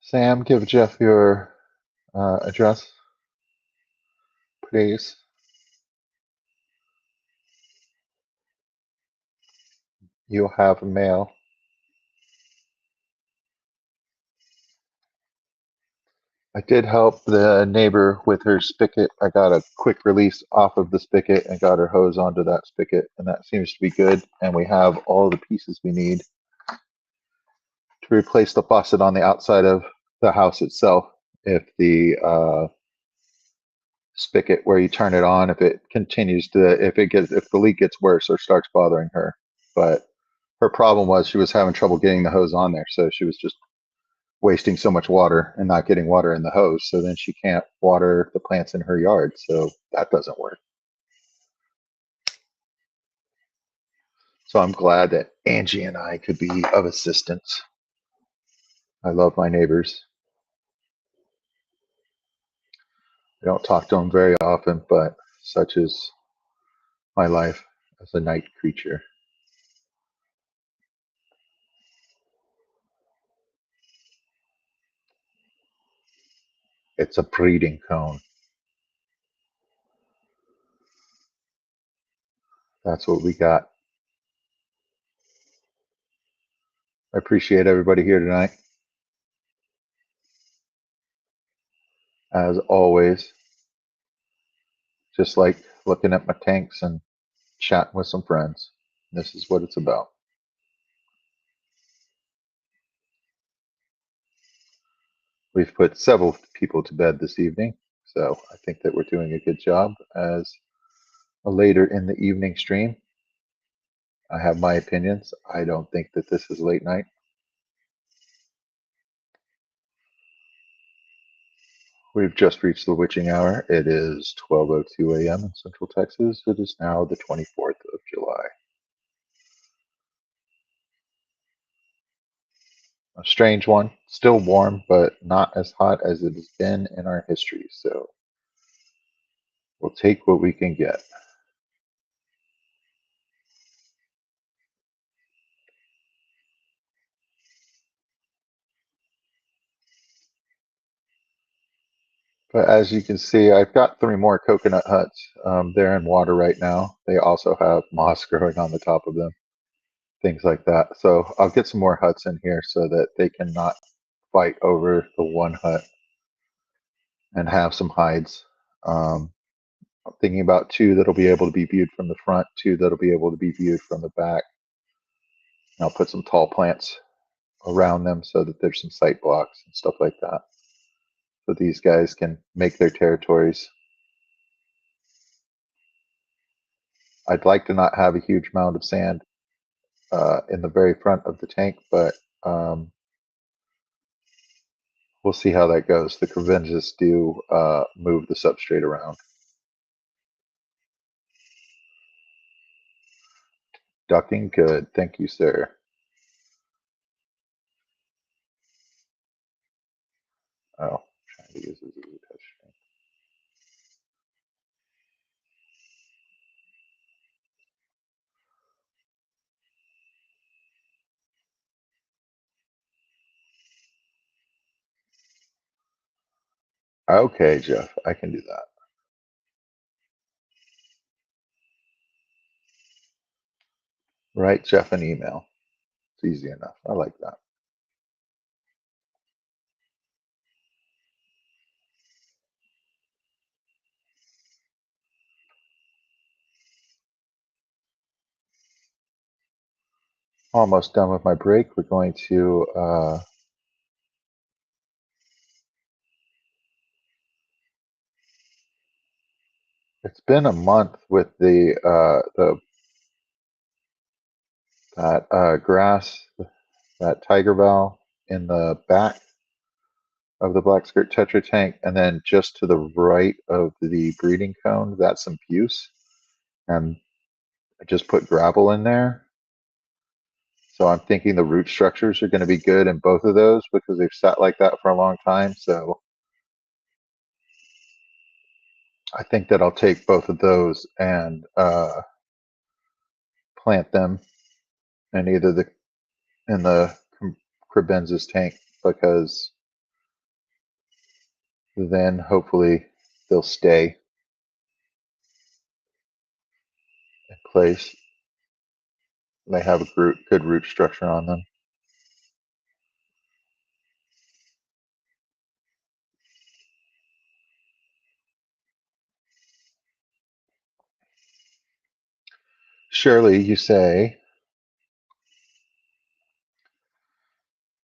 Sam, give Jeff your address, please. You'll have mail. I did help the neighbor with her spigot. I got a quick release off of the spigot and got her hose onto that spigot, and that seems to be good. And we have all the pieces we need to replace the faucet on the outside of the house itself. If the spigot where you turn it on, if it continues to, if the leak gets worse or starts bothering her. But her problem was she was having trouble getting the hose on there, so she was just wasting so much water and not getting water in the hose. So then she can't water the plants in her yard. So that doesn't work. So I'm glad that Angie and I could be of assistance. I love my neighbors. I don't talk to them very often, but such is my life as a night creature. It's a breeding cone. That's what we got. I appreciate everybody here tonight. As always, just like looking at my tanks and chatting with some friends. This is what it's about. We've put several people to bed this evening, so I think that we're doing a good job as a later in the evening stream. I have my opinions. I don't think that this is late night. We've just reached the witching hour. It is 12:02 a.m. in Central Texas. It is now the 24th of July. A strange one, still warm, but not as hot as it has been in our history. So we'll take what we can get. But as you can see, I've got three more coconut huts. They're in water right now. They also have moss growing on the top of them, things like that. So I'll get some more huts in here so that they cannot fight over the one hut and have some hides. I'm thinking about two that'll be able to be viewed from the front, two that'll be able to be viewed from the back. And I'll put some tall plants around them so that there's some sight blocks and stuff like that. So these guys can make their territories. I'd like to not have a huge mound of sand in the very front of the tank, but we'll see how that goes. The crevenses do move the substrate around. Ducking good. Thank you, sir. Oh, trying to use this as a touch screen. Okay, Jeff, I can do that. Write Jeff an email. It's easy enough. I like that. Almost done with my break. We're going to it's been a month with the that grass, that tiger valve in the back of the black skirt tetra tank, and then just to the right of the breeding cone, that's some puce. And I just put gravel in there. So I'm thinking the root structures are going to be good in both of those because they've sat like that for a long time. So I think that I'll take both of those and plant them in either the crebensis tank, because then hopefully they'll stay in place. They have a good root structure on them. Shirley, you say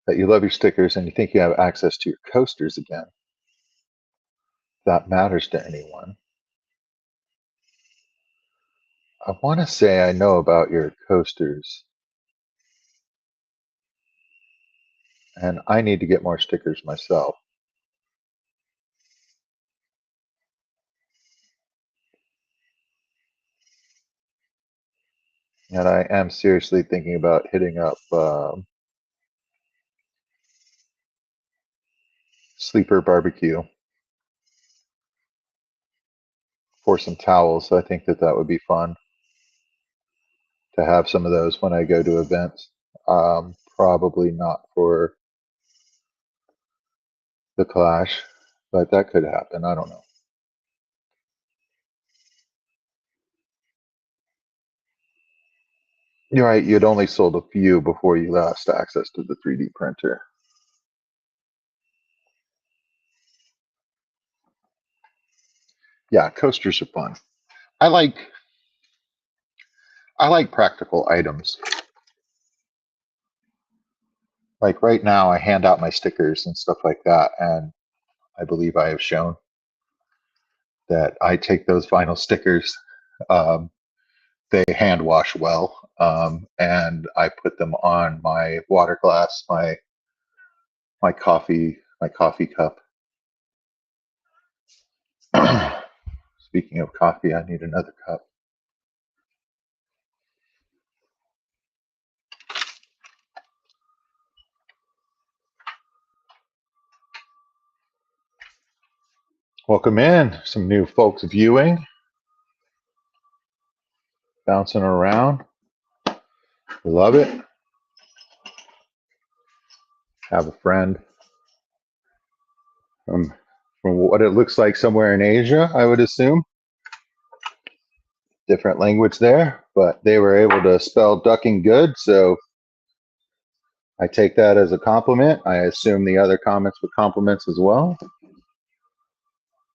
that you love your stickers and you think you have access to your coasters again. If that matters to anyone. I want to say I know about your coasters, and I need to get more stickers myself. And I am seriously thinking about hitting up Sleeper Barbecue for some towels. I think that that would be fun to have some of those when I go to events. Probably not for the Clash, but that could happen. I don't know. You're right. You'd only sold a few before you lost access to the 3D printer. Yeah, coasters are fun. I like I like practical items. Like right now, I hand out my stickers and stuff like that, and I believe I have shown that I take those vinyl stickers. Um, they hand wash well, and I put them on my water glass, my coffee cup. Speaking of coffee, I need another cup. Welcome in, some new folks viewing, bouncing around. Love it. Have a friend from what it looks like somewhere in Asia, I would assume. Different language there, but they were able to spell ducking good, so I take that as a compliment. I assume the other comments were compliments as well.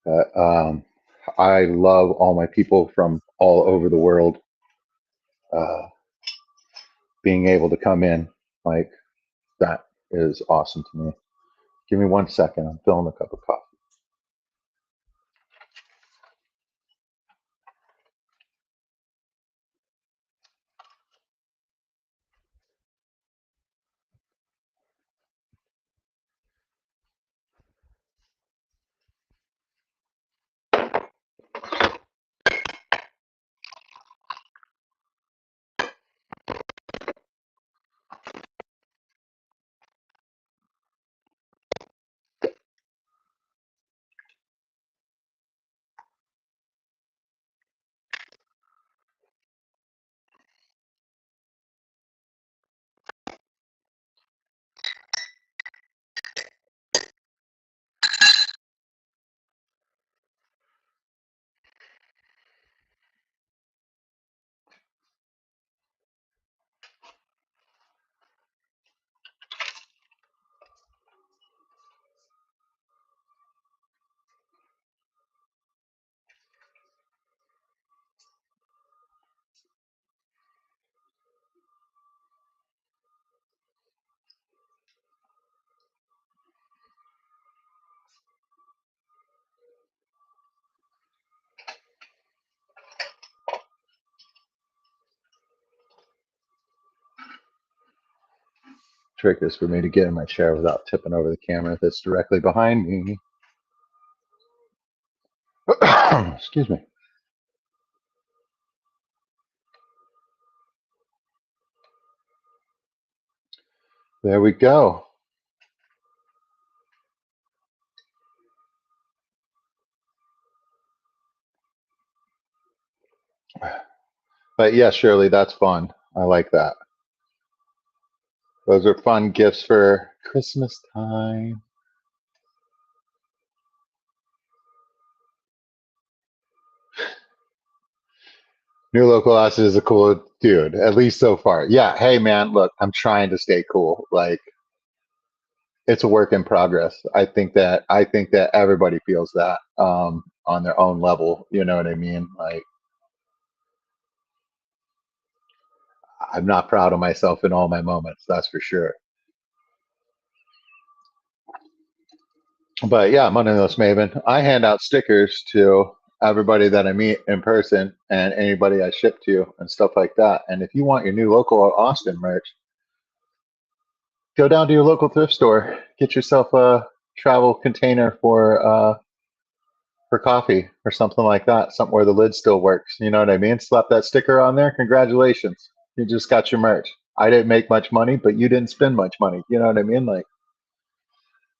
But I love all my people from all over the world uh, being able to come in. Like, that is awesome to me. Give me 1 second. I'm filling a cup of coffee. Trick is for me to get in my chair without tipping over the camera that's directly behind me. Excuse me. There we go. But yeah, Shirley, that's fun. I like that. Those are fun gifts for Christmas time. New local acid is a cool dude, at least so far. Yeah. Hey, man, look, I'm trying to stay cool. Like, it's a work in progress. I think that everybody feels that on their own level. You know what I mean? Like, I'm not proud of myself in all my moments, that's for sure. But yeah, Money List Maven. I hand out stickers to everybody that I meet in person and anybody I ship to and stuff like that. And if you want your new local Austin merch, go down to your local thrift store, get yourself a travel container for coffee or something like that, something where the lid still works. You know what I mean? Slap that sticker on there. Congratulations. You just got your merch. I didn't make much money, but you didn't spend much money. You know what I mean? Like,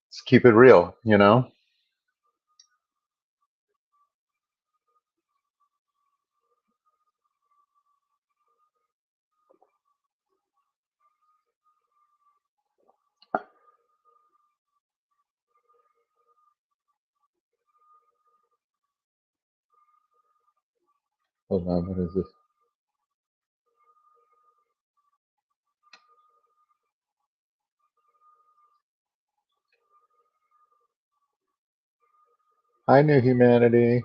let's keep it real, you know? Hold on, what is this? Hi, New Humanity.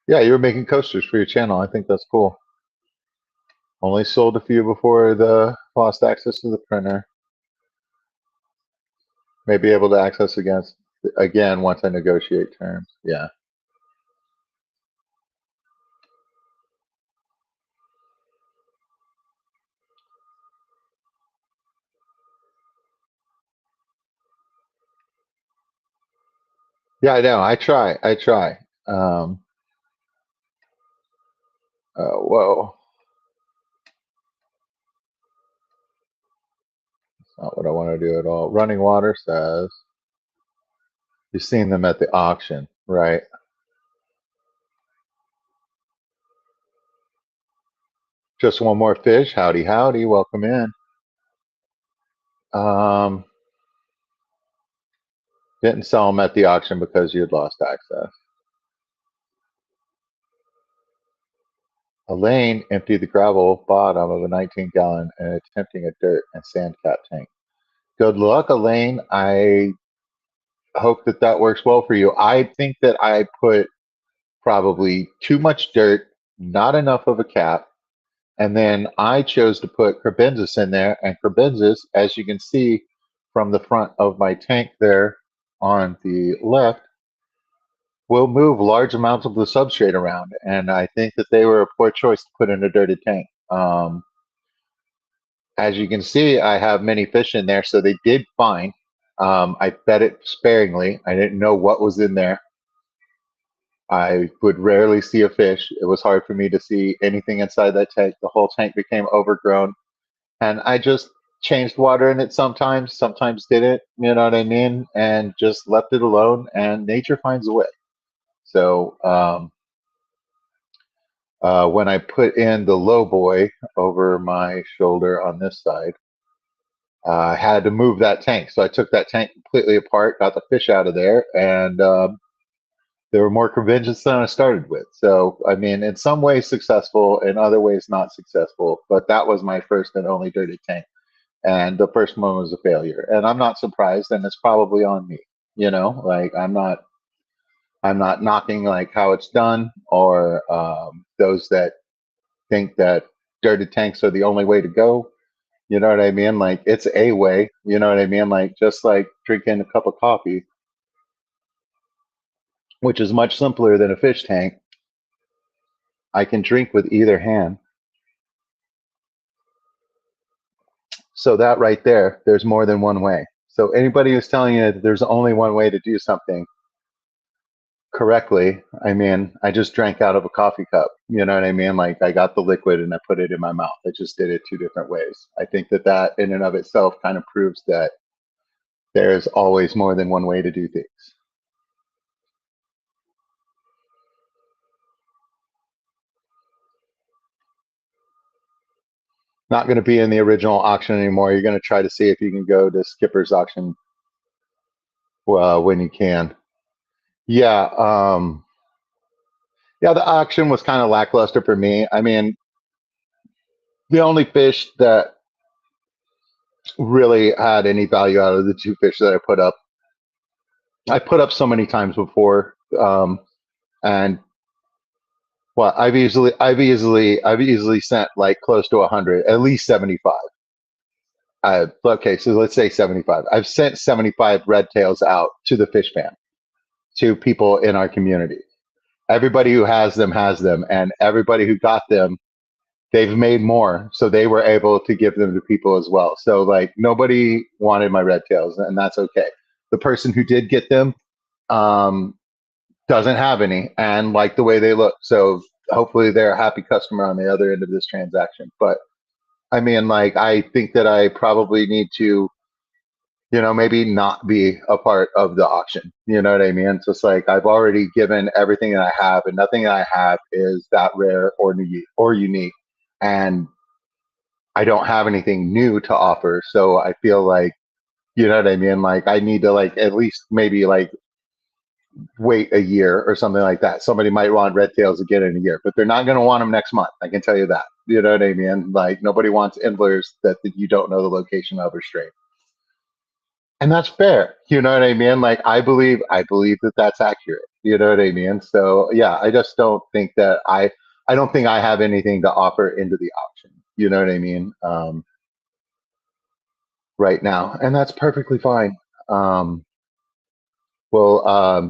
Yeah, you were making coasters for your channel. I think that's cool. Only sold a few before the lost access to the printer. May be able to access again once I negotiate terms. Yeah. Yeah, I know. I try. I try. Um, whoa. Not what I want to do at all. Running Water says you've seen them at the auction, right? Just one more fish. Howdy, howdy. Welcome in. Um, didn't sell them at the auction because you'd lost access. Elaine emptied the gravel bottom of a 19-gallon and attempting a dirt and sand cat tank. Good luck, Elaine. I hope that that works well for you. I think that I put probably too much dirt, not enough of a cap, and then I chose to put crebensis in there. And crebensis, as you can see from the front of my tank there on the left, will move large amounts of the substrate around. And I think that they were a poor choice to put in a dirty tank. As you can see, I have many fish in there, so they did fine. I fed it sparingly. I didn't know what was in there. I would rarely see a fish. It was hard for me to see anything inside that tank. The whole tank became overgrown. And I just changed water in it sometimes didn't, you know what I mean? And just left it alone, and nature finds a way. So when I put in the low boy over my shoulder on this side, I had to move that tank. So I took that tank completely apart, got the fish out of there, and there were more conventions than I started with. So, I mean, in some ways successful, in other ways not successful. But that was my first and only dirty tank. And the first one was a failure. And I'm not surprised, and it's probably on me. You know, like I'm not knocking like how it's done or those that think that dirty tanks are the only way to go. You know what I mean? Like it's a way, you know what I mean? Like just like drinking a cup of coffee, which is much simpler than a fish tank. I can drink with either hand. So that right there, there's more than one way. So anybody who's telling you that there's only one way to do something correctly, I mean, I just drank out of a coffee cup. You know what I mean? Like I got the liquid and I put it in my mouth. I just did it two different ways. I think that that in and of itself kind of proves that there's always more than one way to do things. Not going to be in the original auction anymore. You're going to try to see if you can go to Skipper's auction when you can. Yeah, yeah. The auction was kind of lackluster for me. I mean, the only fish that really had any value out of the two fish that I put up so many times before, and Well, I've easily sent like close to 100, at least 75. Okay, so let's say 75. I've sent 75 red tails out to the fish pan, to people in our community. Everybody who has them, and everybody who got them, they've made more, so they were able to give them to people as well. So like nobody wanted my red tails, and that's okay. The person who did get them um, doesn't have any and like the way they look. So hopefully they're a happy customer on the other end of this transaction. But I mean, like, I think that I probably need to, maybe not be a part of the auction. You know what I mean? So it's like I've already given everything that I have, and nothing that I have is that rare or new or unique. And I don't have anything new to offer. So I feel like, you know what I mean? Like I need to like at least maybe like wait a year or something like that. Somebody might want red tails again in a year, but they're not going to want them next month. I can tell you that. You know what I mean? Like nobody wants endlers that you don't know the location of or strain, and that's fair. You know what I mean? Like I believe that that's accurate. You know what I mean? So yeah, I just don't think that I don't think I have anything to offer into the auction. You know what I mean? Right now, and that's perfectly fine. Um,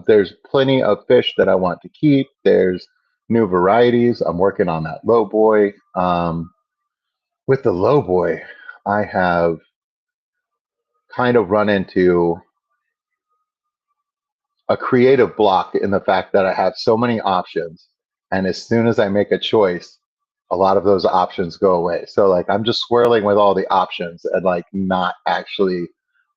there's plenty of fish that I want to keep. There's new varieties. I'm working on that low boy. With the low boy, I have kind of run into a creative block in the fact that I have so many options. And as soon as I make a choice, a lot of those options go away. So, like, I'm just swirling with all the options and, like, not actually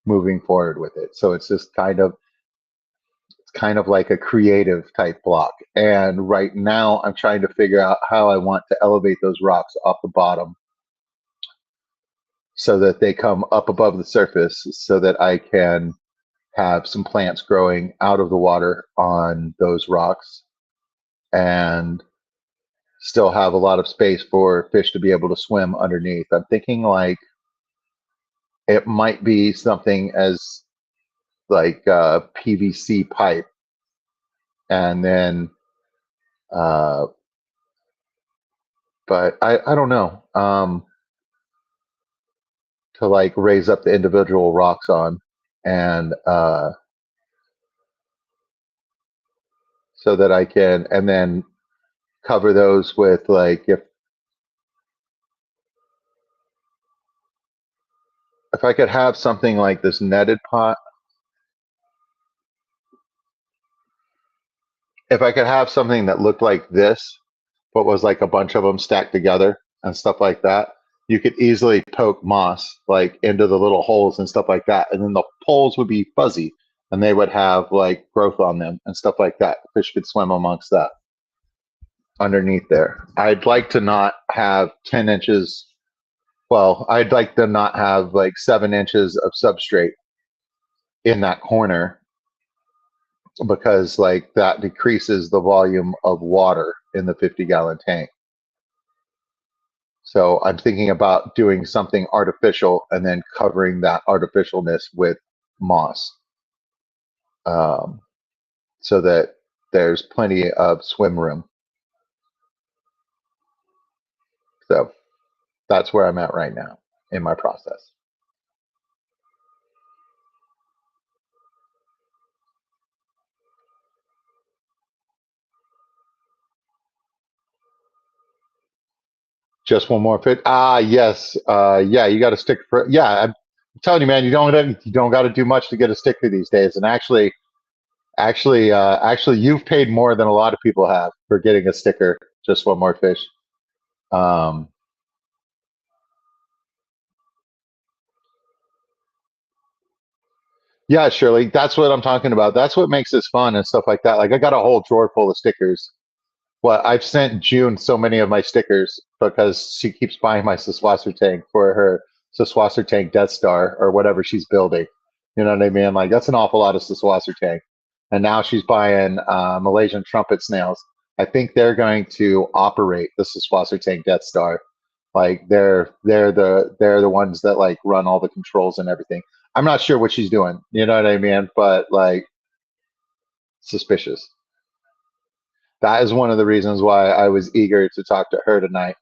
moving forward with it. So, it's kind of like a creative type block. And right now, I'm trying to figure out how I want to elevate those rocks off the bottom so that they come up above the surface so that I can have some plants growing out of the water on those rocks and still have a lot of space for fish to be able to swim underneath. I'm thinking like it might be something as like PVC pipe, and then uh, but I don't know. To like raise up the individual rocks on, and so that I can, and then cover those with like if I could have something like this netted pot, if I could have something that looked like this, but was like a bunch of them stacked together and stuff like that, you could easily poke moss like into the little holes and stuff like that, and then the poles would be fuzzy and they would have like growth on them and stuff like that. Fish could swim amongst that underneath there. I'd like to not have 10 inches. Well, I'd like to not have like 7 inches of substrate in that corner because like that decreases the volume of water in the 50-gallon tank. So I'm thinking about doing something artificial and then covering that artificialness with moss, um, so that there's plenty of swim room. So that's where I'm at right now in my process. Just one more fit. Ah, yes. Yeah, you got to stick for. Yeah, I'm telling you, man, you don't got to do much to get a sticker these days. And actually, you've paid more than a lot of people have for getting a sticker. Just one more fish. Um, yeah, Shirley, that's what I'm talking about. That's what makes this fun and stuff like that. Like I got a whole drawer full of stickers. Well, I've sent June so many of my stickers because she keeps buying my Saswasser tank for her Saswasser tank Death Star or whatever she's building. You know what I mean? Like that's an awful lot of Saswasser tank. And now she's buying Malaysian trumpet snails. I think they're going to operate the Saswasser tank Death Star. Like they're the ones that like run all the controls and everything. I'm not sure what she's doing. You know what I mean? But like suspicious. That is one of the reasons why I was eager to talk to her tonight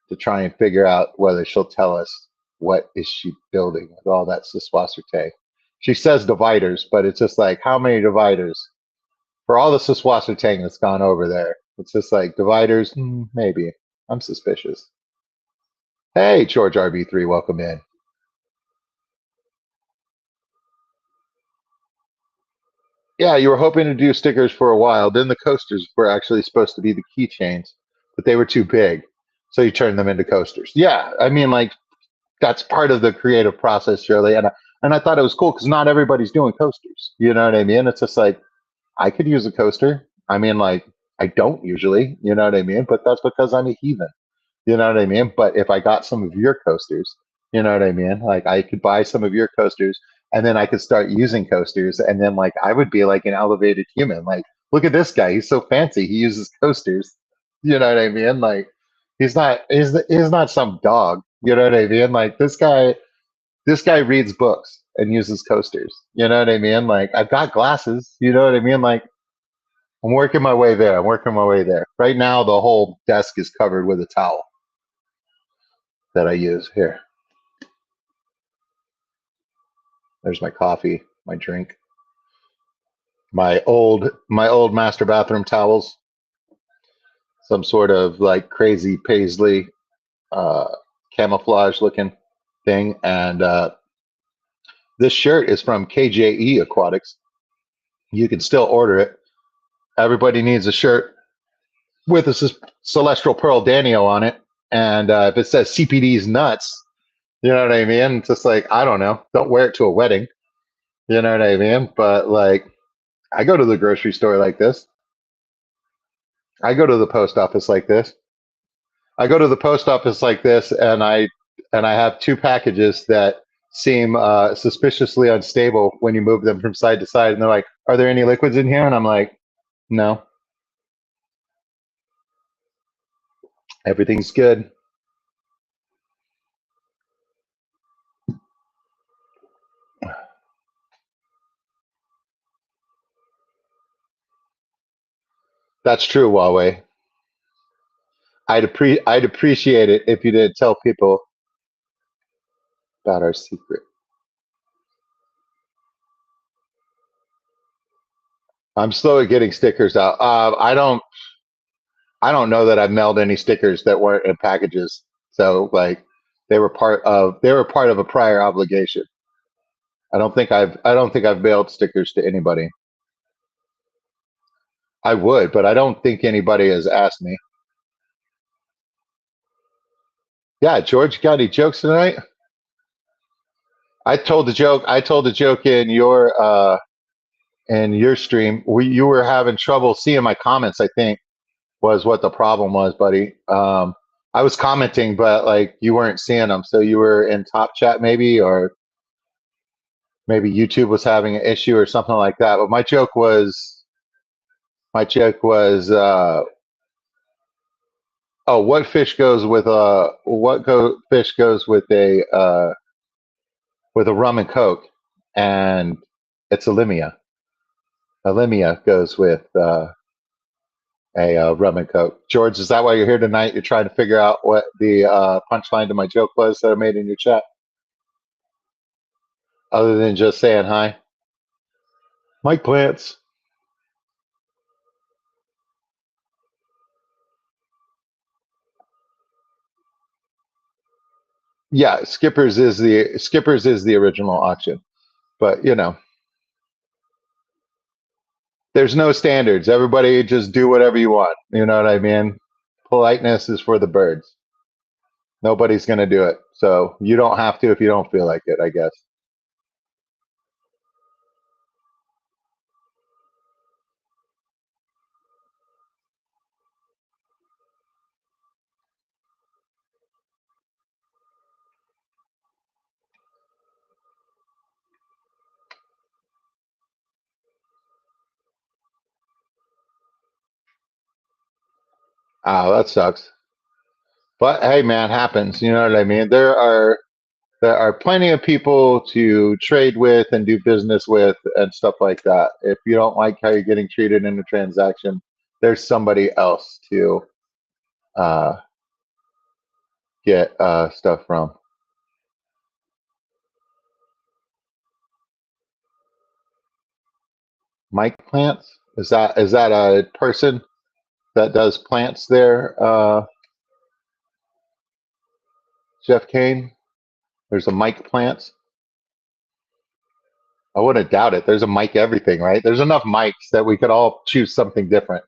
to try and figure out whether she'll tell us what is she building with all that Siswasser. She says dividers, but it's just like how many dividers for all the Siswasser that's gone over there? It's just like dividers, maybe. I'm suspicious. Hey, George RB3, welcome in. Yeah, you were hoping to do stickers for a while. Then the coasters were actually supposed to be the keychains, but they were too big. So you turned them into coasters. Yeah, I mean, like, that's part of the creative process, Shirley. And I thought it was cool because not everybody's doing coasters. You know what I mean? It's just like, I could use a coaster. I mean, like, I don't usually, you know what I mean? But that's because I'm a heathen. You know what I mean? But if I got some of your coasters, you know what I mean? Like I could buy some of your coasters and then I could start using coasters and then like I would be like an elevated human. Like, look at this guy. He's so fancy. He uses coasters. You know what I mean? Like he's not some dog. You know what I mean? Like this guy reads books and uses coasters. You know what I mean? Like I've got glasses, you know what I mean? Like I'm working my way there. I'm working my way there. Right now the whole desk is covered with a towel that I use. Here, there's my coffee, my drink, my old master bathroom towels, some sort of like crazy paisley uh, camouflage looking thing, and this shirt is from KJE Aquatics. You can still order it. Everybody needs a shirt with a celestial pearl Danio on it, and if it says CPD's nuts, you know what I mean? It's just like I don't know. Don't wear it to a wedding. You know what I mean? But like I go to the grocery store like this. I go to the post office like this. I go to the post office like this, and I have two packages that seem suspiciously unstable when you move them from side to side. And they're like, "Are there any liquids in here?" And I'm like, "No, everything's good." That's true, Huawei. I'd appreciate it if you didn't tell people about our secret. I'm slow at getting stickers out. I don't know that I've mailed any stickers that weren't in packages. So like they were part of a prior obligation. I don't think I've mailed stickers to anybody. I would, but I don't think anybody has asked me. Yeah, George, got any jokes tonight? I told the joke in your stream. You were having trouble seeing my comments, I think, was what the problem was, buddy. I was commenting, but like you weren't seeing them. So you were in top chat maybe, or maybe YouTube was having an issue or something like that. But my joke was oh, fish goes with a rum and coke, and it's a limia. A limia goes with a rum and coke. George, is that why you're here tonight? You're trying to figure out what the punchline to my joke was that I made in your chat, other than just saying hi. Mike Plants. Yeah, Skippers is the original auction, but there's no standards. Everybody just do whatever you want. You know what I mean? Politeness is for the birds. Nobody's gonna do it, so you don't have to if you don't feel like it, I guess. Oh, that sucks. But hey, man, happens. You know what I mean? There are plenty of people to trade with and do business with and stuff like that. If you don't like how you're getting treated in a transaction, there's somebody else to uh, get stuff from. Mike Plants? Is that a person that does plants there, Jeff Kane? There's a Mike Plants. I wouldn't doubt it. There's a Mike everything, right? There's enough mics that we could all choose something different,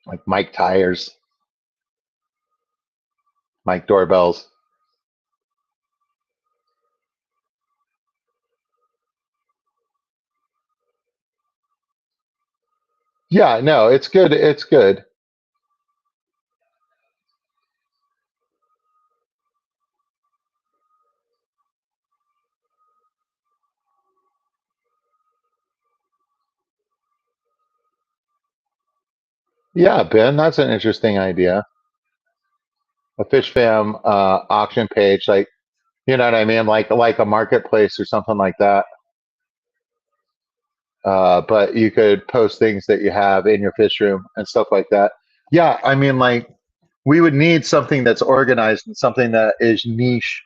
like Mike tires, Mike doorbells. Yeah, no, it's good. It's good. Yeah, Ben, that's an interesting idea. A fish fam auction page, like you know what I mean, like a marketplace or something like that. But you could post things that you have in your fish room and stuff like that. Yeah, I mean, like we would need something that's organized and something that is niche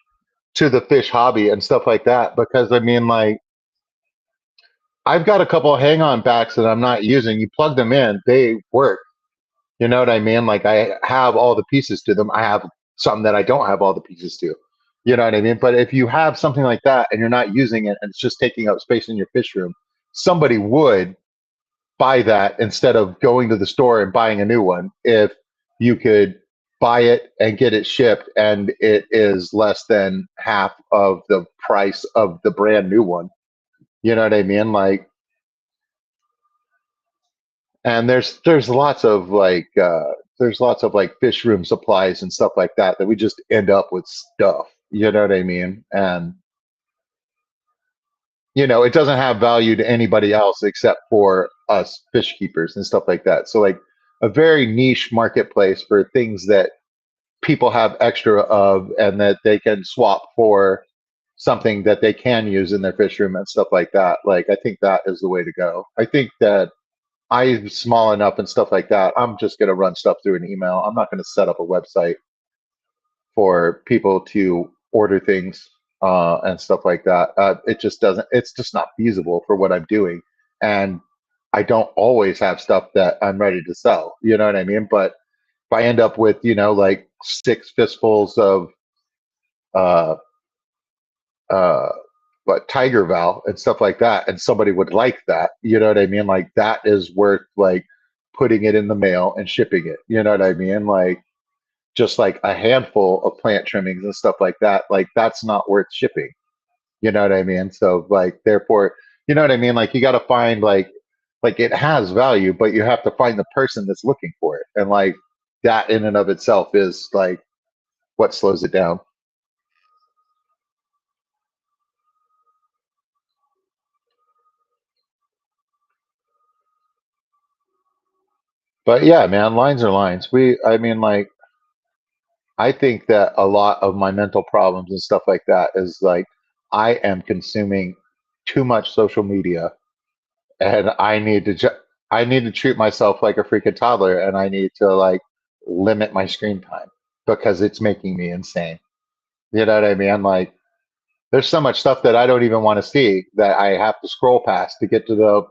to the fish hobby and stuff like that. Because I mean, like I've got a couple of hang-on backs that I'm not using. You plug them in, they work. You know what I mean? Like I have all the pieces to them. I have some that I don't have all the pieces to. You know what I mean? But if you have something like that and you're not using it and it's just taking up space in your fish room, somebody would buy that instead of going to the store and buying a new one if you could buy it and get it shipped and it is less than half of the price of the brand new one. You know what I mean? Like, and there's lots of like fish room supplies and stuff like that that we just end up with stuff. You know what I mean? And it doesn't have value to anybody else except for us fish keepers and stuff like that. So like a very niche marketplace for things that people have extra of and that they can swap for something that they can use in their fish room and stuff like that. Like I think that is the way to go. I think that I'm small enough and stuff like that. I'm just going to run stuff through an email. I'm not going to set up a website for people to order things and stuff like that. It just doesn't. It's just not feasible for what I'm doing, and I don't always have stuff that I'm ready to sell. You know what I mean? But if I end up with like six fistfuls of uh, uh, but Tiger Val and stuff like that, and somebody would like that. You know what I mean? Like that is worth like putting it in the mail and shipping it. You know what I mean? Like just like a handful of plant trimmings and stuff like that, like that's not worth shipping. You know what I mean? So like therefore, you know what I mean? Like you got to find like it has value, but you have to find the person that's looking for it. And like that in and of itself is like what slows it down. But yeah, man, lines are lines. I mean, like, I think that a lot of my mental problems and stuff like that is like I am consuming too much social media and I need to treat myself like a freaking toddler and I need to like limit my screen time because it's making me insane. You know what I mean? Like there's so much stuff that I don't even want to see that I have to scroll past to get to the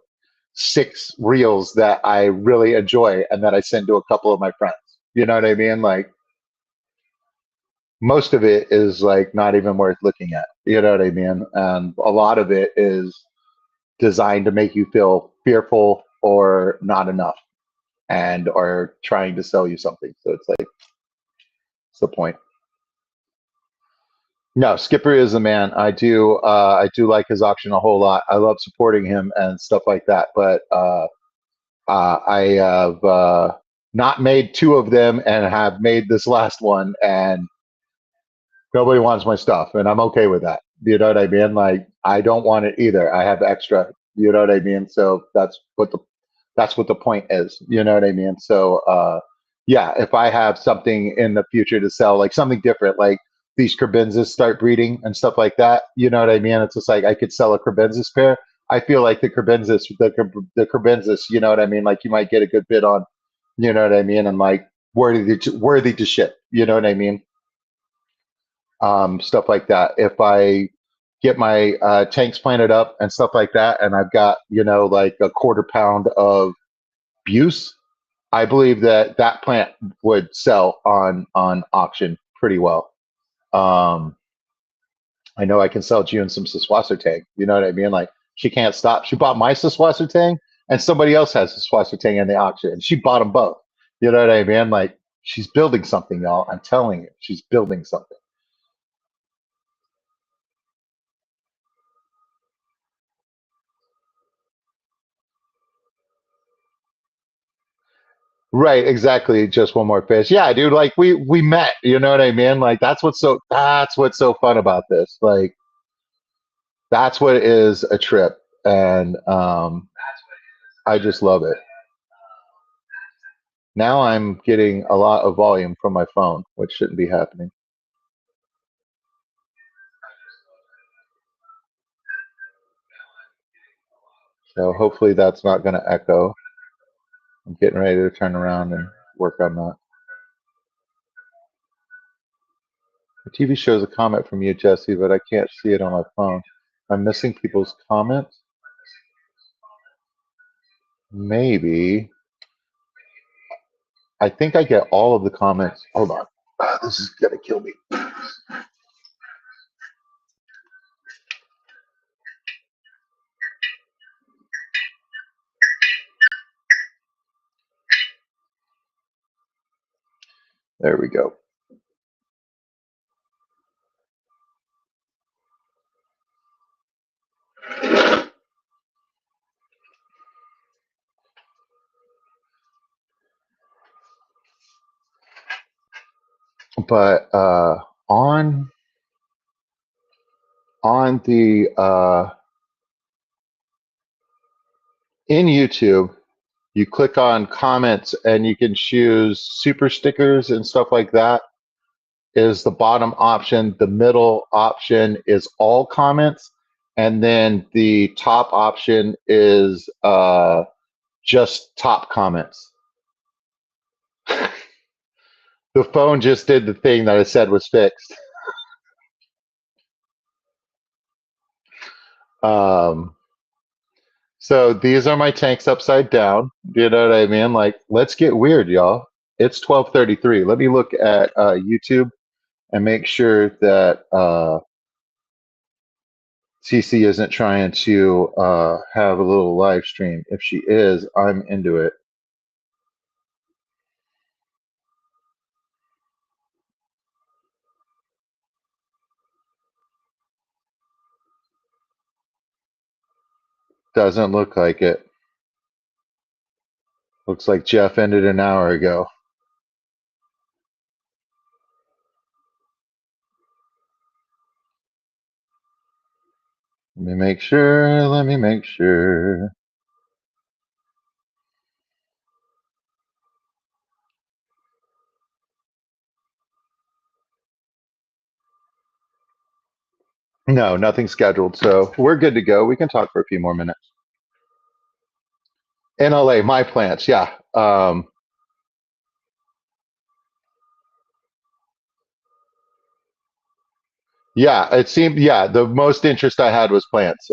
six reels that I really enjoy and that I send to a couple of my friends. You know what I mean? Like most of it is like not even worth looking at. You know what I mean? And a lot of it is designed to make you feel fearful or not enough and are trying to sell you something. So it's like, what's the point? No, Skipper is the man. I do like his auction a whole lot. I love supporting him and stuff like that. But I have not made two of them and have made this last one, and nobody wants my stuff, and I'm okay with that. You know what I mean? Like I don't want it either. I have extra. You know what I mean? So that's what the point is. You know what I mean? So yeah, if I have something in the future to sell, like something different, like these crebensis start breeding and stuff like that, you know what I mean? It's just like I could sell a crebensis pair. I feel like the Crebensis, you know what I mean? Like you might get a good bid on, you know what I mean, and like worthy to ship, you know what I mean? Stuff like that. If I get my tanks planted up and stuff like that, and I've got, you know, like a quarter pound of Buse, I believe that that plant would sell on auction pretty well. Um, I know I can sell June some Siswasser tang. You know what I mean? Like she can't stop. She bought my Siswasser tang, and somebody else has Siswasser tang in the auction, and she bought them both. You know what I mean? Like she's building something, y'all. I'm telling you, she's building something. Right, exactly. Just one more fish. Yeah, dude. Like we met. You know what I mean? Like that's what's so fun about this. Like that's what is a trip, and I just love it. Now I'm getting a lot of volume from my phone, which shouldn't be happening. So hopefully that's not going to echo. I'm getting ready to turn around and work on that. The TV shows a comment from you, Jesse, but I can't see it on my phone. I'm missing people's comments. Maybe. I think I get all of the comments. Hold on. This is going to kill me. There we go. But on the in YouTube, you click on comments and you can choose super stickers and stuff like that. Is the bottom option. The middle option is all comments, and then the top option is just top comments. The phone just did the thing that I said was fixed. Um, so these are my tanks upside down. You know what I mean? Like, let's get weird, y'all. It's 12:33. Let me look at YouTube and make sure that CC isn't trying to have a little live stream. If she is, I'm into it. Doesn't look like it. Looks like Jeff ended an hour ago. Let me make sure. Let me make sure. No, nothing scheduled. So we're good to go. We can talk for a few more minutes. In LA, my plants. Yeah. Yeah. It seemed, yeah, the most interest I had was plants.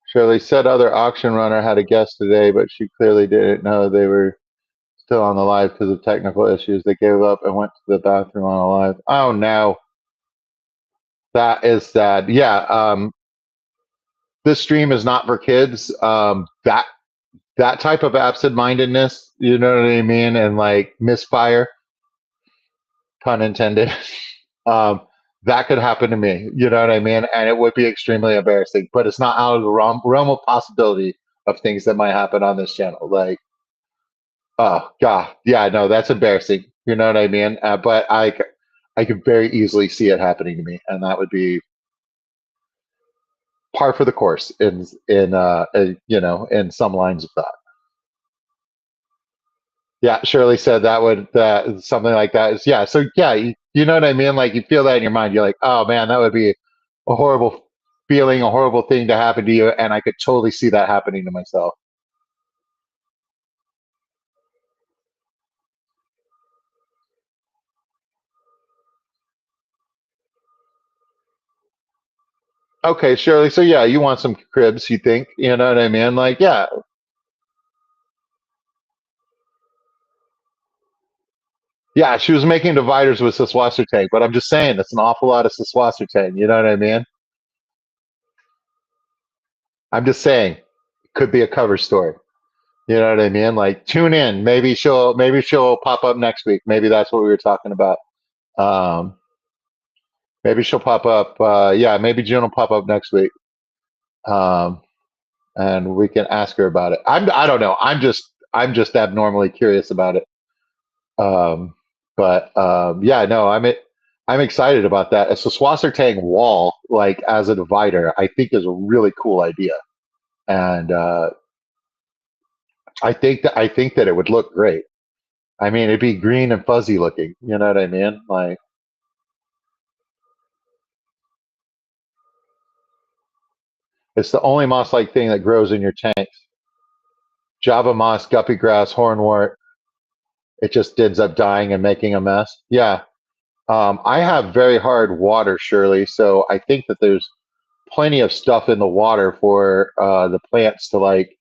Shirley said other auction runner had a guest today, but she clearly didn't know they were still on the live because of technical issues. They gave up and went to the bathroom on a live. Oh no, that is sad. Yeah, this stream is not for kids. That type of absent-mindedness, you know what I mean, and like misfire, pun intended. um, that could happen to me. You know what I mean, and it would be extremely embarrassing. But it's not out of the realm of possibility of things that might happen on this channel. Like, oh god, yeah, no, that's embarrassing. You know what I mean? But I could very easily see it happening to me, and that would be par for the course in some lines of thought. Yeah, Shirley said that would something like that is yeah. So yeah, you know what I mean. Like you feel that in your mind. You're like, oh man, that would be a horrible feeling, a horrible thing to happen to you, and I could totally see that happening to myself. Okay, Shirley. So yeah, you want some cribs? You think? You know what I mean? Like yeah, yeah. She was making dividers with Siswasser tank, but I'm just saying it's an awful lot of Siswasser tank. You know what I mean? I'm just saying it could be a cover story. You know what I mean? Like tune in. Maybe she'll pop up next week. Maybe that's what we were talking about. Um, maybe she'll pop up. Yeah, maybe June will pop up next week, um, and we can ask her about it. I don't know. I'm just abnormally curious about it. Um, but yeah, no, I'm excited about that. A Swasser Tang wall, like as a divider, I think is a really cool idea, and I think that it would look great. I mean, it'd be green and fuzzy looking. You know what I mean? Like it's the only moss-like thing that grows in your tanks. Java moss, guppy grass, hornwort. It just ends up dying and making a mess. Yeah. I have very hard water, Shirley, so I think that there's plenty of stuff in the water for the plants to like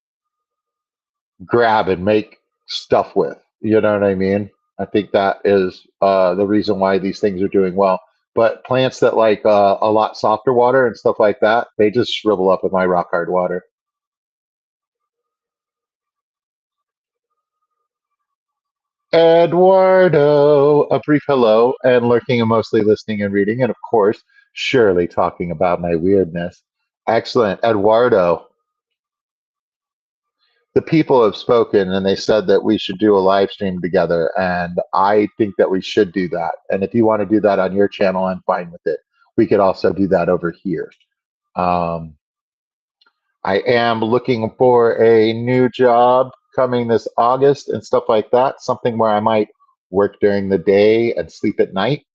grab and make stuff with. You know what I mean? I think that is the reason why these things are doing well. But plants that like a lot softer water and stuff like that, they just shrivel up in my rock hard water. Eduardo, a brief hello, and lurking and mostly listening and reading, and of course, surely talking about my weirdness. Excellent. Eduardo, the people have spoken and they said that we should do a live stream together, and I think that we should do that. And if you want to do that on your channel, I'm fine with it. We could also do that over here. Um, I am looking for a new job coming this August and stuff like that, something where I might work during the day and sleep at night.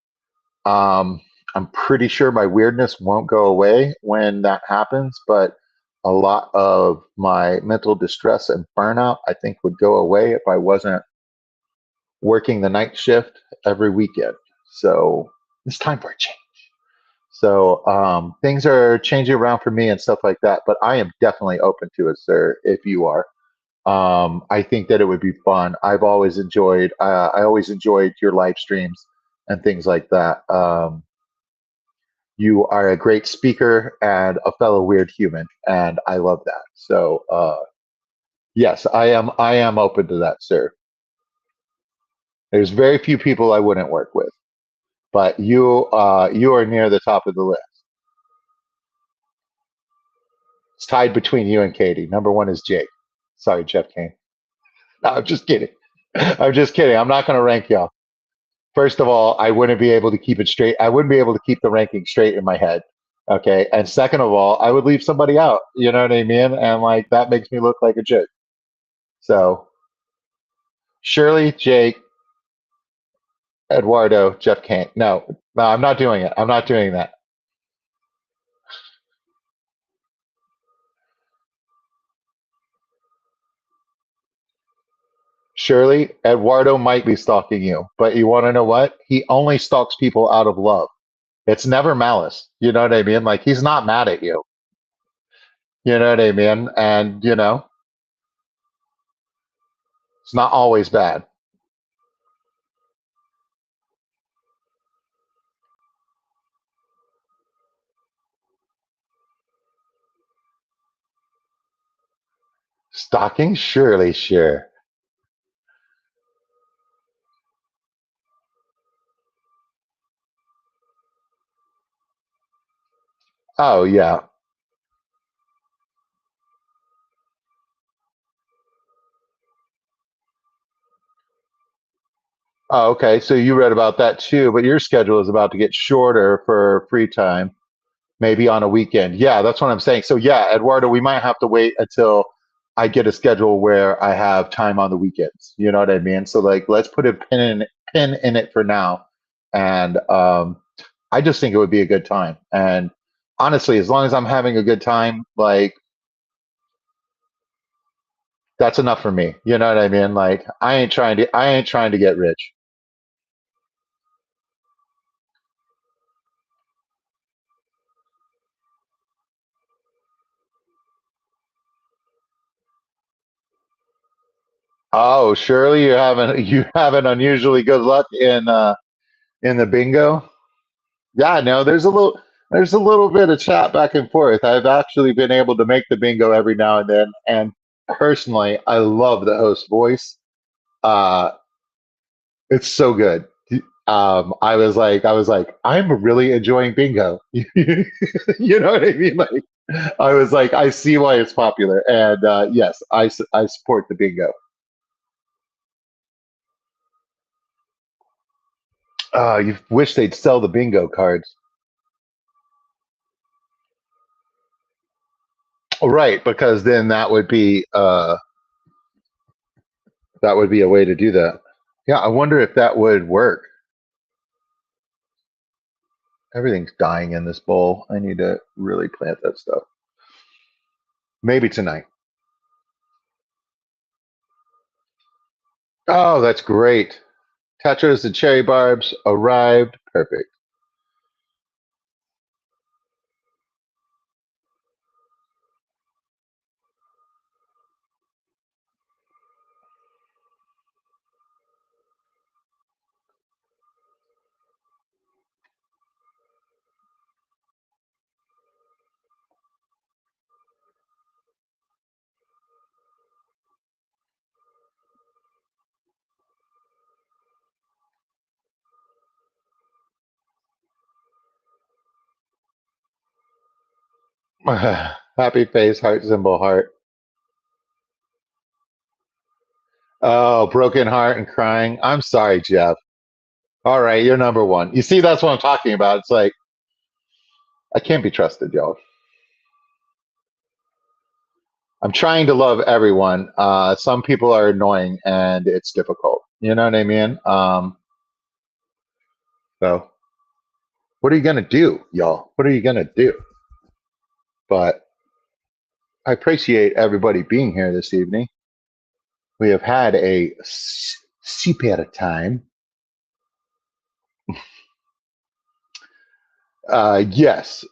Um, I'm pretty sure my weirdness won't go away when that happens, but a lot of my mental distress and burnout, I think, would go away if I wasn't working the night shift every weekend. So it's time for a change. So things are changing around for me and stuff like that, but I am definitely open to it, sir, if you are. I think that it would be fun. I always enjoyed your live streams and things like that. You are a great speaker and a fellow weird human, and I love that. So, yes, I am open to that, sir. There's very few people I wouldn't work with, but you are near the top of the list. It's tied between you and Katie. Number one is Jake. Sorry, Jeff Kane. No, I'm just kidding. I'm just kidding. I'm not going to rank y'all. First of all, I wouldn't be able to keep it straight. I wouldn't be able to keep the ranking straight in my head. Okay. And second of all, I would leave somebody out. You know what I mean? And like that makes me look like a jerk. So Shirley, Jake, Eduardo, Jeff Kane. No, no, I'm not doing it. I'm not doing that. Shirley, Eduardo might be stalking you, but you want to know what? He only stalks people out of love. It's never malice. You know what I mean? Like he's not mad at you. You know what I mean? And it's not always bad. Stalking? Surely, sure. Oh yeah. Oh, okay. So you read about that too, but your schedule is about to get shorter for free time. maybe on a weekend. Yeah, that's what I'm saying. So yeah, Eduardo, we might have to wait until I get a schedule where I have time on the weekends. You know what I mean? So like, let's put a pin in it for now. And I just think it would be a good time. And honestly, as long as I'm having a good time, like that's enough for me. You know what I mean? Like I ain't trying to get rich. Oh, surely you haven't unusually good luck in the bingo. Yeah, no, there's a little bit of chat back and forth. I've actually been able to make the bingo every now and then, and personally, I love the host voice. Uh, it's so good. I was like, I'm really enjoying bingo. You know what I mean? Like, I was like, I see why it's popular, and yes, I support the bingo. You wish they'd sell the bingo cards. Right, because then that would be a way to do that. Yeah, I wonder if that would work. Everything's dying in this bowl. I need to really plant that stuff. Maybe tonight. Oh, that's great. Tetras and cherry barbs arrived. Perfect. Happy face, heart symbol, heart. Oh, broken heart and crying. I'm sorry, Jeff. All right, you're number one. You see, that's what I'm talking about. It's like, I can't be trusted, y'all. I'm trying to love everyone. Some people are annoying and it's difficult. You know what I mean? So, what are you going to do, y'all? What are you going to do? But I appreciate everybody being here this evening. We have had a super time. Yes,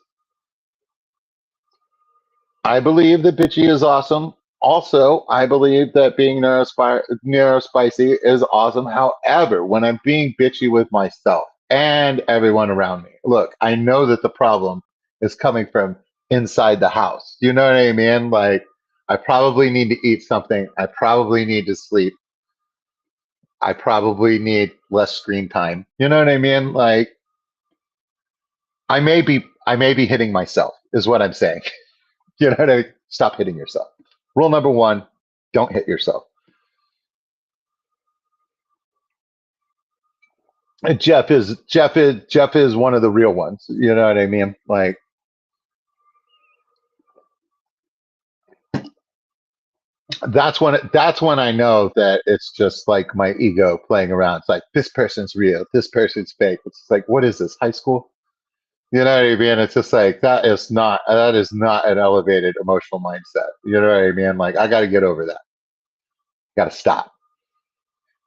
I believe that bitchy is awesome. Also, I believe that being neurospicy is awesome. However, when I'm being bitchy with myself and everyone around me, look, I know that the problem is coming from inside the house. You know what I mean? Like, I probably need to eat something. I probably need to sleep. I probably need less screen time. You know what I mean? Like, I may be hitting myself, is what I'm saying. You know what I mean? Stop hitting yourself. Rule number one, don't hit yourself. And Jeff is one of the real ones. You know what I mean? Like, that's when I know that it's just like my ego playing around. It's like, this person's real, this person's fake. It's like, what is this, high school? You know what I mean? It's just like, that is not an elevated emotional mindset. You know what I mean? Like, I got to get over that. Got to stop.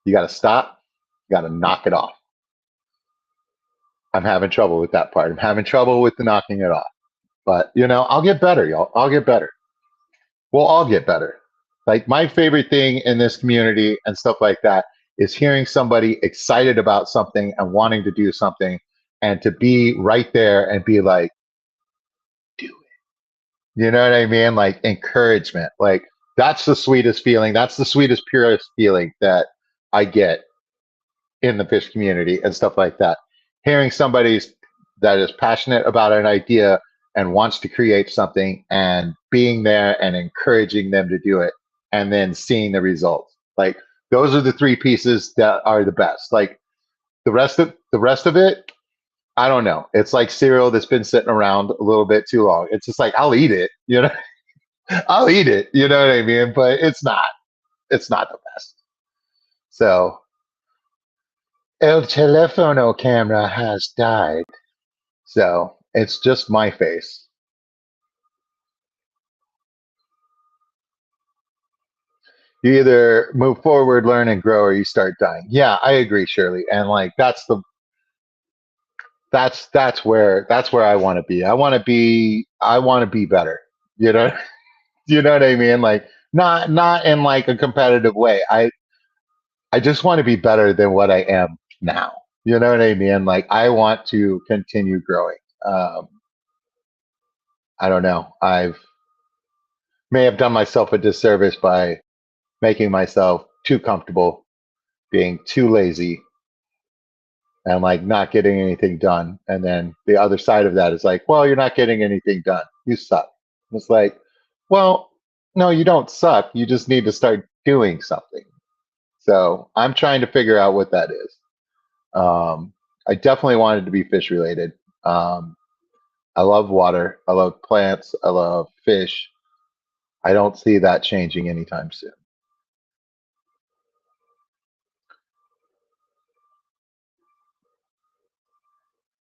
You got to stop. You got to knock it off. I'm having trouble with that part. I'm having trouble with the knocking it off. But I'll get better, y'all. I'll get better. We'll all get better. Like, my favorite thing in this community and stuff like that is hearing somebody excited about something and wanting to do something, and to be right there and be like, do it. You know what I mean? Like, encouragement. Like, that's the sweetest feeling. That's the sweetest, purest feeling that I get in the fish community and stuff like that. Hearing somebody that is passionate about an idea and wants to create something, and being there and encouraging them to do it, and then seeing the results. Like, those are the three pieces that are the best. Like, the rest of it, I don't know. It's like cereal that's been sitting around a little bit too long. It's just like I'll eat it, you know. I'll eat it, you know what I mean? But it's not the best. So El telefono camera has died. So it's just my face. You either move forward, learn, and grow, or you start dying. Yeah, I agree, Shirley. And like that's where I want to be. I want to be better. You know, you know what I mean? Like not in like a competitive way. I just want to be better than what I am now. You know what I mean? Like I want to continue growing. Um, I don't know. I've may have done myself a disservice by making myself too comfortable, being too lazy, and like not getting anything done. And then the other side of that is like, well, you're not getting anything done. You suck. It's like, well, no, you don't suck. You just need to start doing something. So I'm trying to figure out what that is. I definitely wanted to be fish related. Um, I love water. I love plants. I love fish. I don't see that changing anytime soon.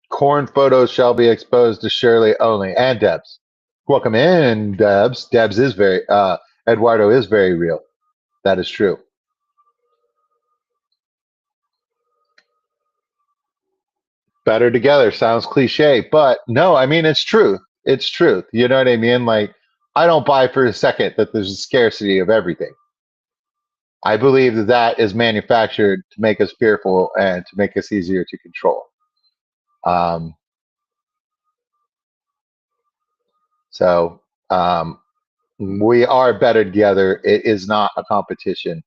Corn photos shall be exposed to Shirley only and Debs. Welcome in, Debs. Debs is very, Eduardo is very real. That is true. Better together sounds cliche, but no, I mean, it's truth. It's truth. You know what I mean? Like, I don't buy for a second that there's a scarcity of everything. I believe that that is manufactured to make us fearful and to make us easier to control. Um, so we are better together. It is not a competition.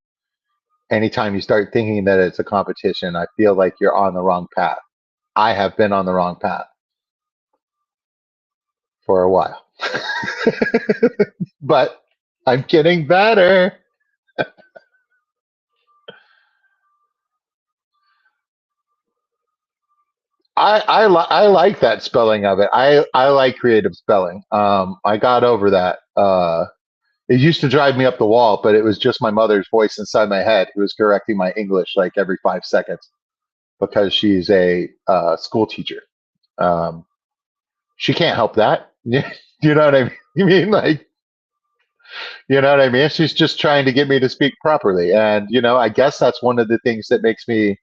Anytime you start thinking that it's a competition, I feel like you're on the wrong path. I have been on the wrong path for a while, but I'm getting better. I like that spelling of it. I like creative spelling. I got over that. It used to drive me up the wall, but it was just my mother's voice inside my head who was correcting my English like every 5 seconds because she's a school teacher. Um, she can't help that. You know what I mean? You mean like you know what I mean? She's just trying to get me to speak properly, and you know, I guess that's one of the things that makes me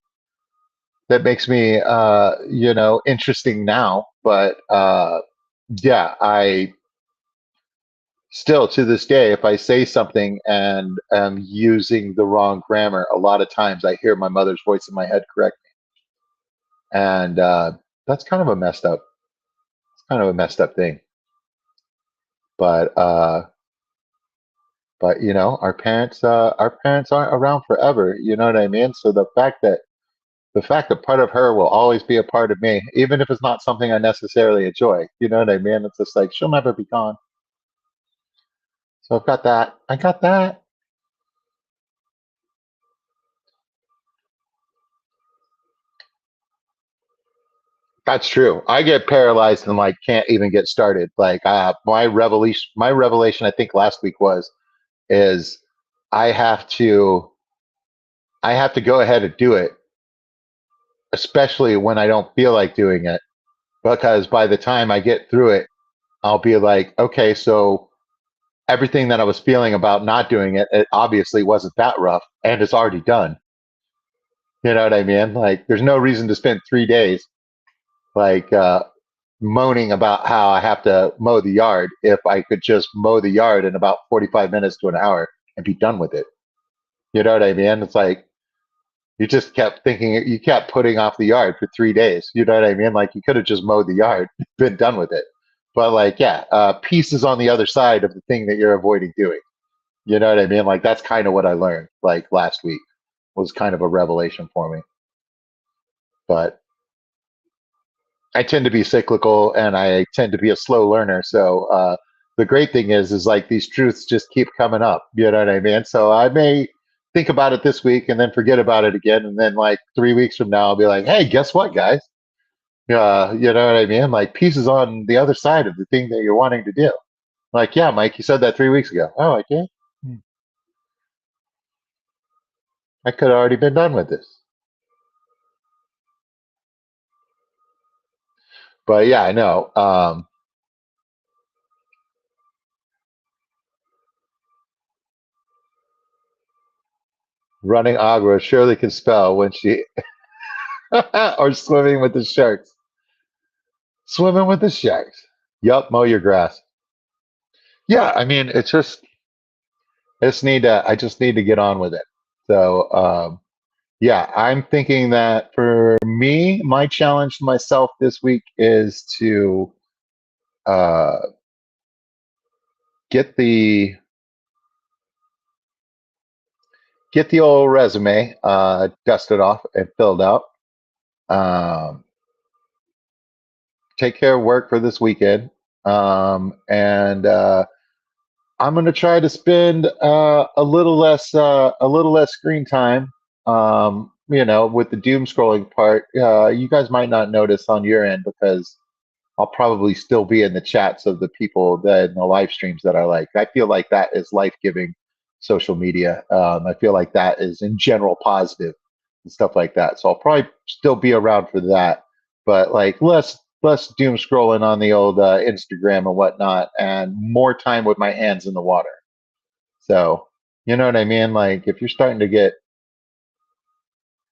you know interesting now. But yeah, I still to this day, if I say something and am using the wrong grammar, a lot of times I hear my mother's voice in my head correct me, and that's kind of a messed up, it's kind of a messed up thing. But you know, our parents aren't around forever. You know what I mean? So the fact that part of her will always be a part of me, even if it's not something I necessarily enjoy. You know what I mean? It's just like she'll never be gone. So I've got that. I got that. That's true. I get paralyzed and like can't even get started. Like my revelation I think last week was is I have to I have to go ahead and do it, especially when I don't feel like doing it, because by the time I get through it, I'll be like, okay, so everything that I was feeling about not doing it, it obviously wasn't that rough and it's already done. You know what I mean? Like there's no reason to spend 3 days like moaning about how I have to mow the yard if I could just mow the yard in about 45 minutes to an hour and be done with it. You know what I mean? It's like you just kept thinking, you kept putting off the yard for 3 days. You know what I mean? Like you could have just mowed the yard, been done with it. But like, yeah, peace is on the other side of the thing that you're avoiding doing. You know what I mean? Like that's kind of what I learned like last week was kind of a revelation for me. But I tend to be cyclical and I tend to be a slow learner. So the great thing is like these truths just keep coming up. You know what I mean? So I may think about it this week and then forget about it again, and then like 3 weeks from now I'll be like, hey, guess what, guys? You know what I mean? Like peace is on the other side of the thing that you're wanting to do. Like, yeah, Mike, you said that 3 weeks ago. Oh, I did. I could have already been done with this. But yeah, I know. Running agua surely can spell when she or swimming with the sharks. Swimming with the sharks. Yup, mow your grass. Yeah, I mean, it's just I just need to get on with it. So yeah, I'm thinking that for me, my challenge to myself this week is to uh, get the get the old resume dusted off and filled out. Um, take care of work for this weekend, and I'm going to try to spend a little less screen time. You know, with the doom scrolling part, you guys might not notice on your end because I'll probably still be in the chats of the people that in the live streams that I like. I feel like that is life giving social media. I feel like that is in general positive and stuff like that. So I'll probably still be around for that, but like less doom scrolling on the old Instagram and whatnot, and more time with my hands in the water. So you know what I mean? Like if you're starting to get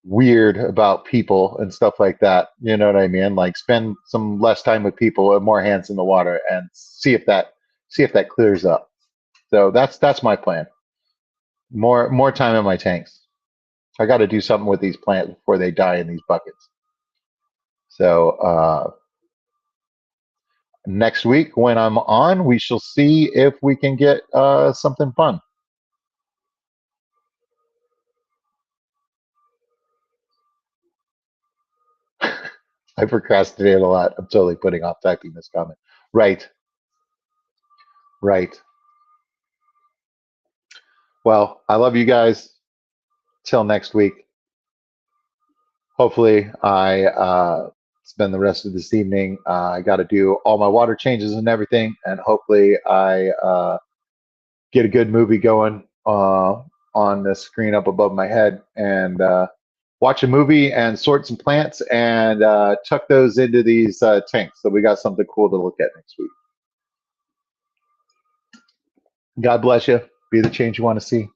weird about people and stuff like that. You know what I mean? Like spend some less time with people and more hands in the water and see if that clears up. So that's my plan. More time in my tanks. I got to do something with these plants before they die in these buckets. So next week when I'm on, we shall see if we can get something fun. I procrastinate a lot. I'm totally putting off typing this comment. Right, right. Well, I love you guys. Till next week. Hopefully, I spend the rest of this evening. I got to do all my water changes and everything, and hopefully, I get a good movie going on the screen up above my head and watch a movie and sort some plants and tuck those into these tanks. So we got something cool to look at next week. God bless you. Be the change you want to see.